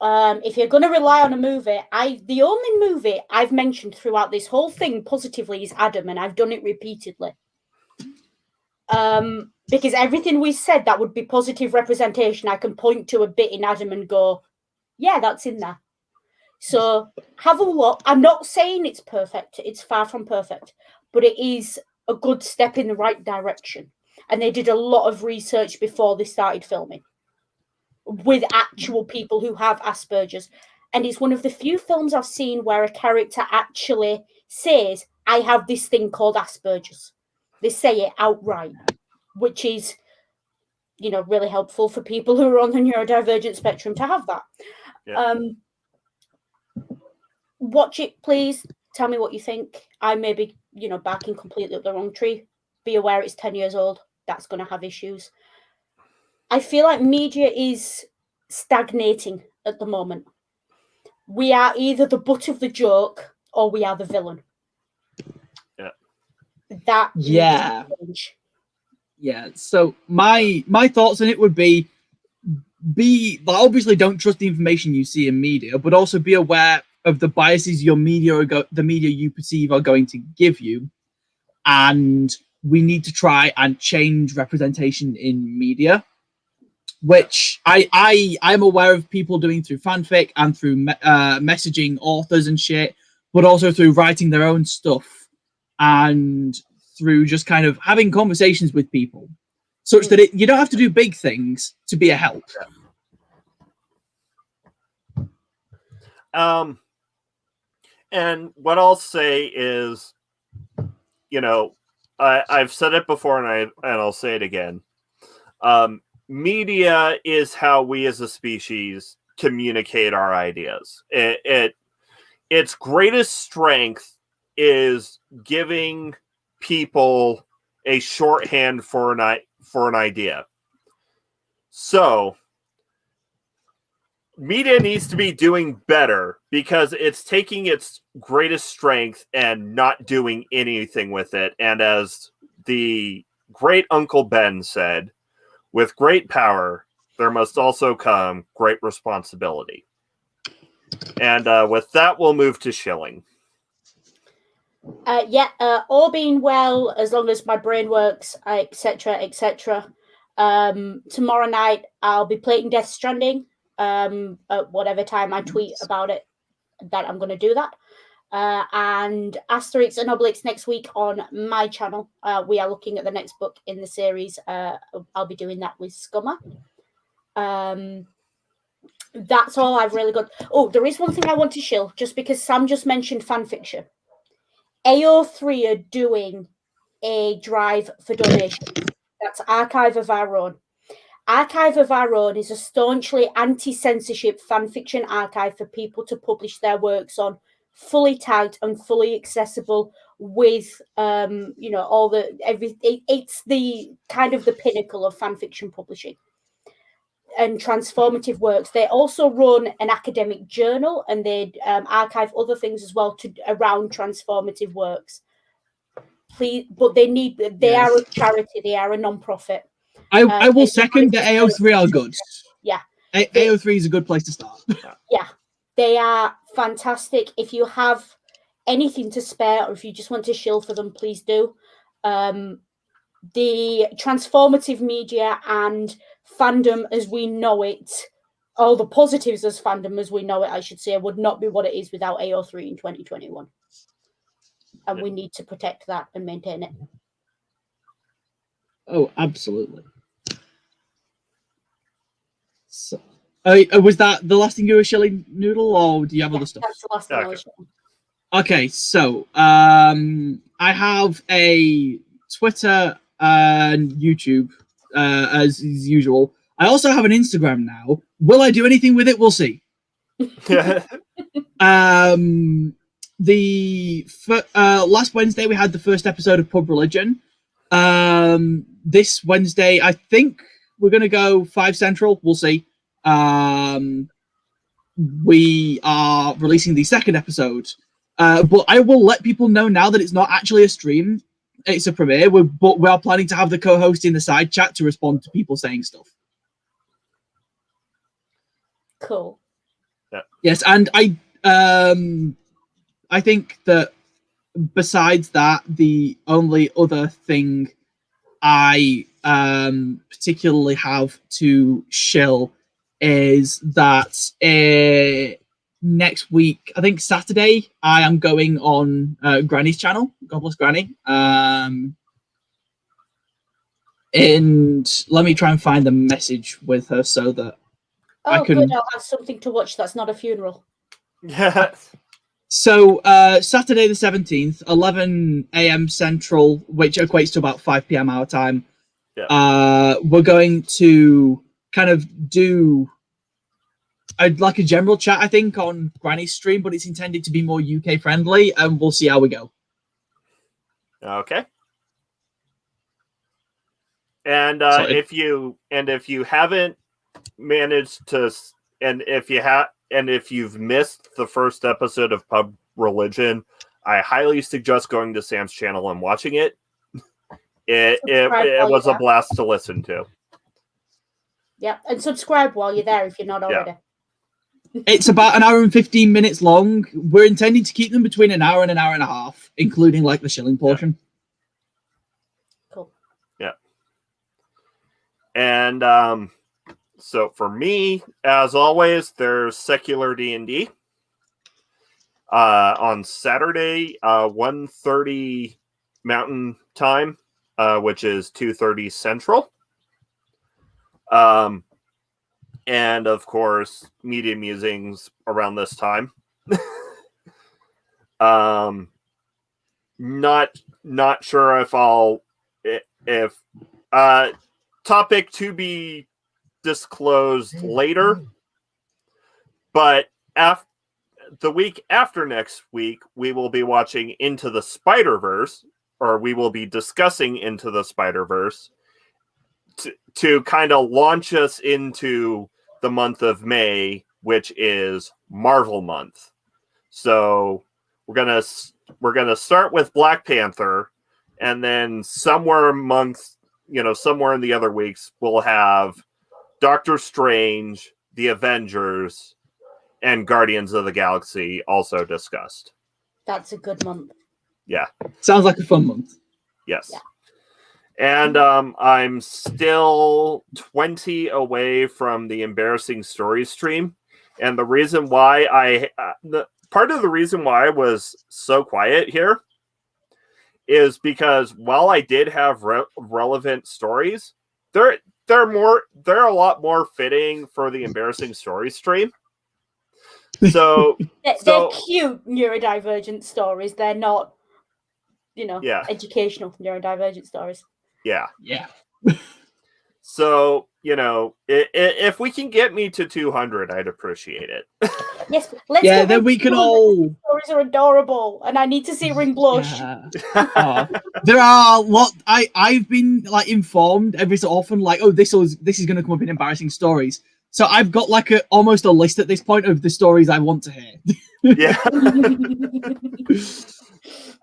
If you're going to rely on a movie, the only movie I've mentioned throughout this whole thing positively is Adam, and I've done it repeatedly. Because everything we said that would be positive representation, I can point to a bit in Adam and go, yeah, that's in there. So have a look. I'm not saying it's perfect. It's far from perfect, but it is a good step in the right direction. And they did a lot of research before they started filming with actual people who have Asperger's. And it's one of the few films I've seen where a character actually says, I have this thing called Asperger's. They say it outright, which is, you know, really helpful for people who are on the neurodivergent spectrum to have that. Yeah. Watch it, please. Tell me what you think. I may be, you know, barking completely up the wrong tree. Be aware it's 10 years old. That's going to have issues. I feel like media is stagnating at the moment. We are either the butt of the joke or we are the villain. Yeah. That Yeah. Yeah. So my thoughts on it would be obviously don't trust the information you see in media, but also be aware of the biases the media you perceive are going to give you, and we need to try and change representation in media, which I'm aware of people doing through fanfic and through messaging authors and shit, but also through writing their own stuff and through just kind of having conversations with people, such that you don't have to do big things to be a help. And what I'll say is, you know, I've said it before, and I'll say it again. Media is how we as a species communicate our ideas. Its greatest strength is giving people a shorthand for an idea. So media needs to be doing better because it's taking its greatest strength and not doing anything with it. And as the great Uncle Ben said, with great power, there must also come great responsibility. And with that, we'll move to shilling. All being well, as long as my brain works, etc., etc. Tomorrow night, I'll be playing Death Stranding. At whatever time I tweet about it, that I'm going to do that. And Asterix and Obelix next week on my channel. We are looking at the next book in the series. I'll be doing that with Scummer. That's all I've really got. Oh, there is one thing I want to shill, just because Sam just mentioned fanfiction. AO3 are doing a drive for donations. That's Archive of Our Own. Archive of Our Own is a staunchly anti-censorship fanfiction archive for people to publish their works on, fully tagged and fully accessible with, you know, all the everything. It's the kind of the pinnacle of fanfiction publishing and transformative works. They also run an academic journal, and they archive other things as well around transformative works. Please, but they are a charity. They are a non-profit. I will second that AO3 are good. Yeah. AO3 is a good place to start. Yeah. They are fantastic. If you have anything to spare, or if you just want to shill for them, please do. The transformative media and fandom as we know it, all the positives as fandom as we know it, I should say, would not be what it is without AO3 in 2021. And we need to protect that and maintain it. Oh, absolutely. So, was that the last thing you were shilling, Noodle, or do you have other stuff? That's the last thing I was shilling. Okay, so I have a Twitter and YouTube as usual. I also have an Instagram now. Will I do anything with it? We'll see. The last Wednesday we had the first episode of Pub Religion. This Wednesday I think we're gonna go 5 Central. We'll see. We are releasing the second episode, but I will let people know now that it's not actually a stream. It's a premiere, but we are planning to have the co-host in the side chat to respond to people saying stuff. Cool. Yeah. Yes, and I think that besides that, the only other thing I particularly have to shill is that next week, I think Saturday, I am going on Granny's channel, God bless Granny. And let me try and find the message with her so that I can... good, I'll have something to watch that's not a funeral. Yeah. So Saturday the 17th, 11 a.m. Central, which equates to about 5 p.m. our time. Yeah. We're going to kind of do like a general chat, I think, on Granny's stream, but it's intended to be more UK friendly, and we'll see how we go. Okay. And if you haven't managed to, and if you've missed the first episode of Pub Religion, I highly suggest going to Sam's channel and watching it. It was a blast to listen to. Yeah, and subscribe while you're there if you're not already. Yeah. It's about an hour and 15 minutes long. We're intending to keep them between an hour and an hour and a half, including like the shilling portion. Cool. Yeah. And so for me, as always, there's secular D&D on Saturday, 1:30 Mountain Time, which is 2:30 Central. And of course, Media Musings around this time. Not sure if topic to be disclosed later, but the week after next week, we will be watching Into the Spider-Verse, or we will be discussing Into the Spider-Verse to kind of launch us into the month of May, which is Marvel month. So we're gonna start with Black Panther, and then somewhere amongst, somewhere in the other weeks, we'll have Doctor Strange, the Avengers, and Guardians of the Galaxy also discussed. That's a good month. Yeah. Sounds like a fun month. Yes. Yeah. And I'm still 20 away from the Embarrassing Stories stream. And the reason why part of the reason why I was so quiet here is because while I did have relevant stories, they're a lot more fitting for the Embarrassing Stories stream. So they're cute neurodivergent stories. They're not, educational neurodivergent stories. Yeah. Yeah. So, if we can get me to 200, I'd appreciate it. Yes, let's then we can all... Stories are adorable, and I need to see Ring blush. Yeah. There are I've been informed every so often, this is going to come up in Embarrassing Stories. So I've got almost a list at this point of the stories I want to hear. Yeah.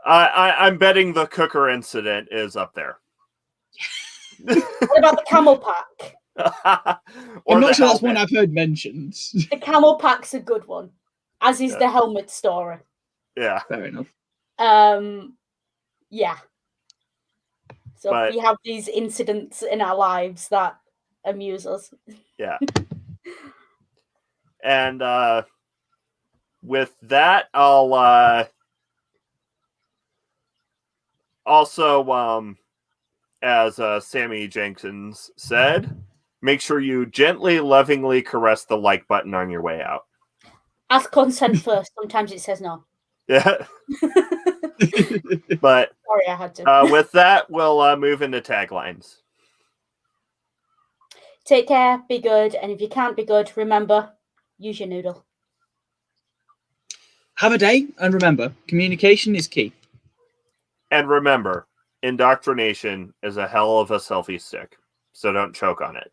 I'm betting the cooker incident is up there. What about the camel pack? I'm not sure that's one I've heard mentioned. The camel pack's a good one, as is the helmet story. Yeah. Fair enough. Yeah. So we have these incidents in our lives that amuse us. Yeah. And with that, I'll also, as Sammy Jenkins said, make sure you gently, lovingly caress the like button on your way out. Ask consent first. Sometimes it says no. Yeah. But Sorry, I had to. with that, we'll move into taglines. Take care, be good, and if you can't be good, remember, use your noodle. Have a day, and remember, communication is key. And remember, indoctrination is a hell of a selfie stick, so don't choke on it.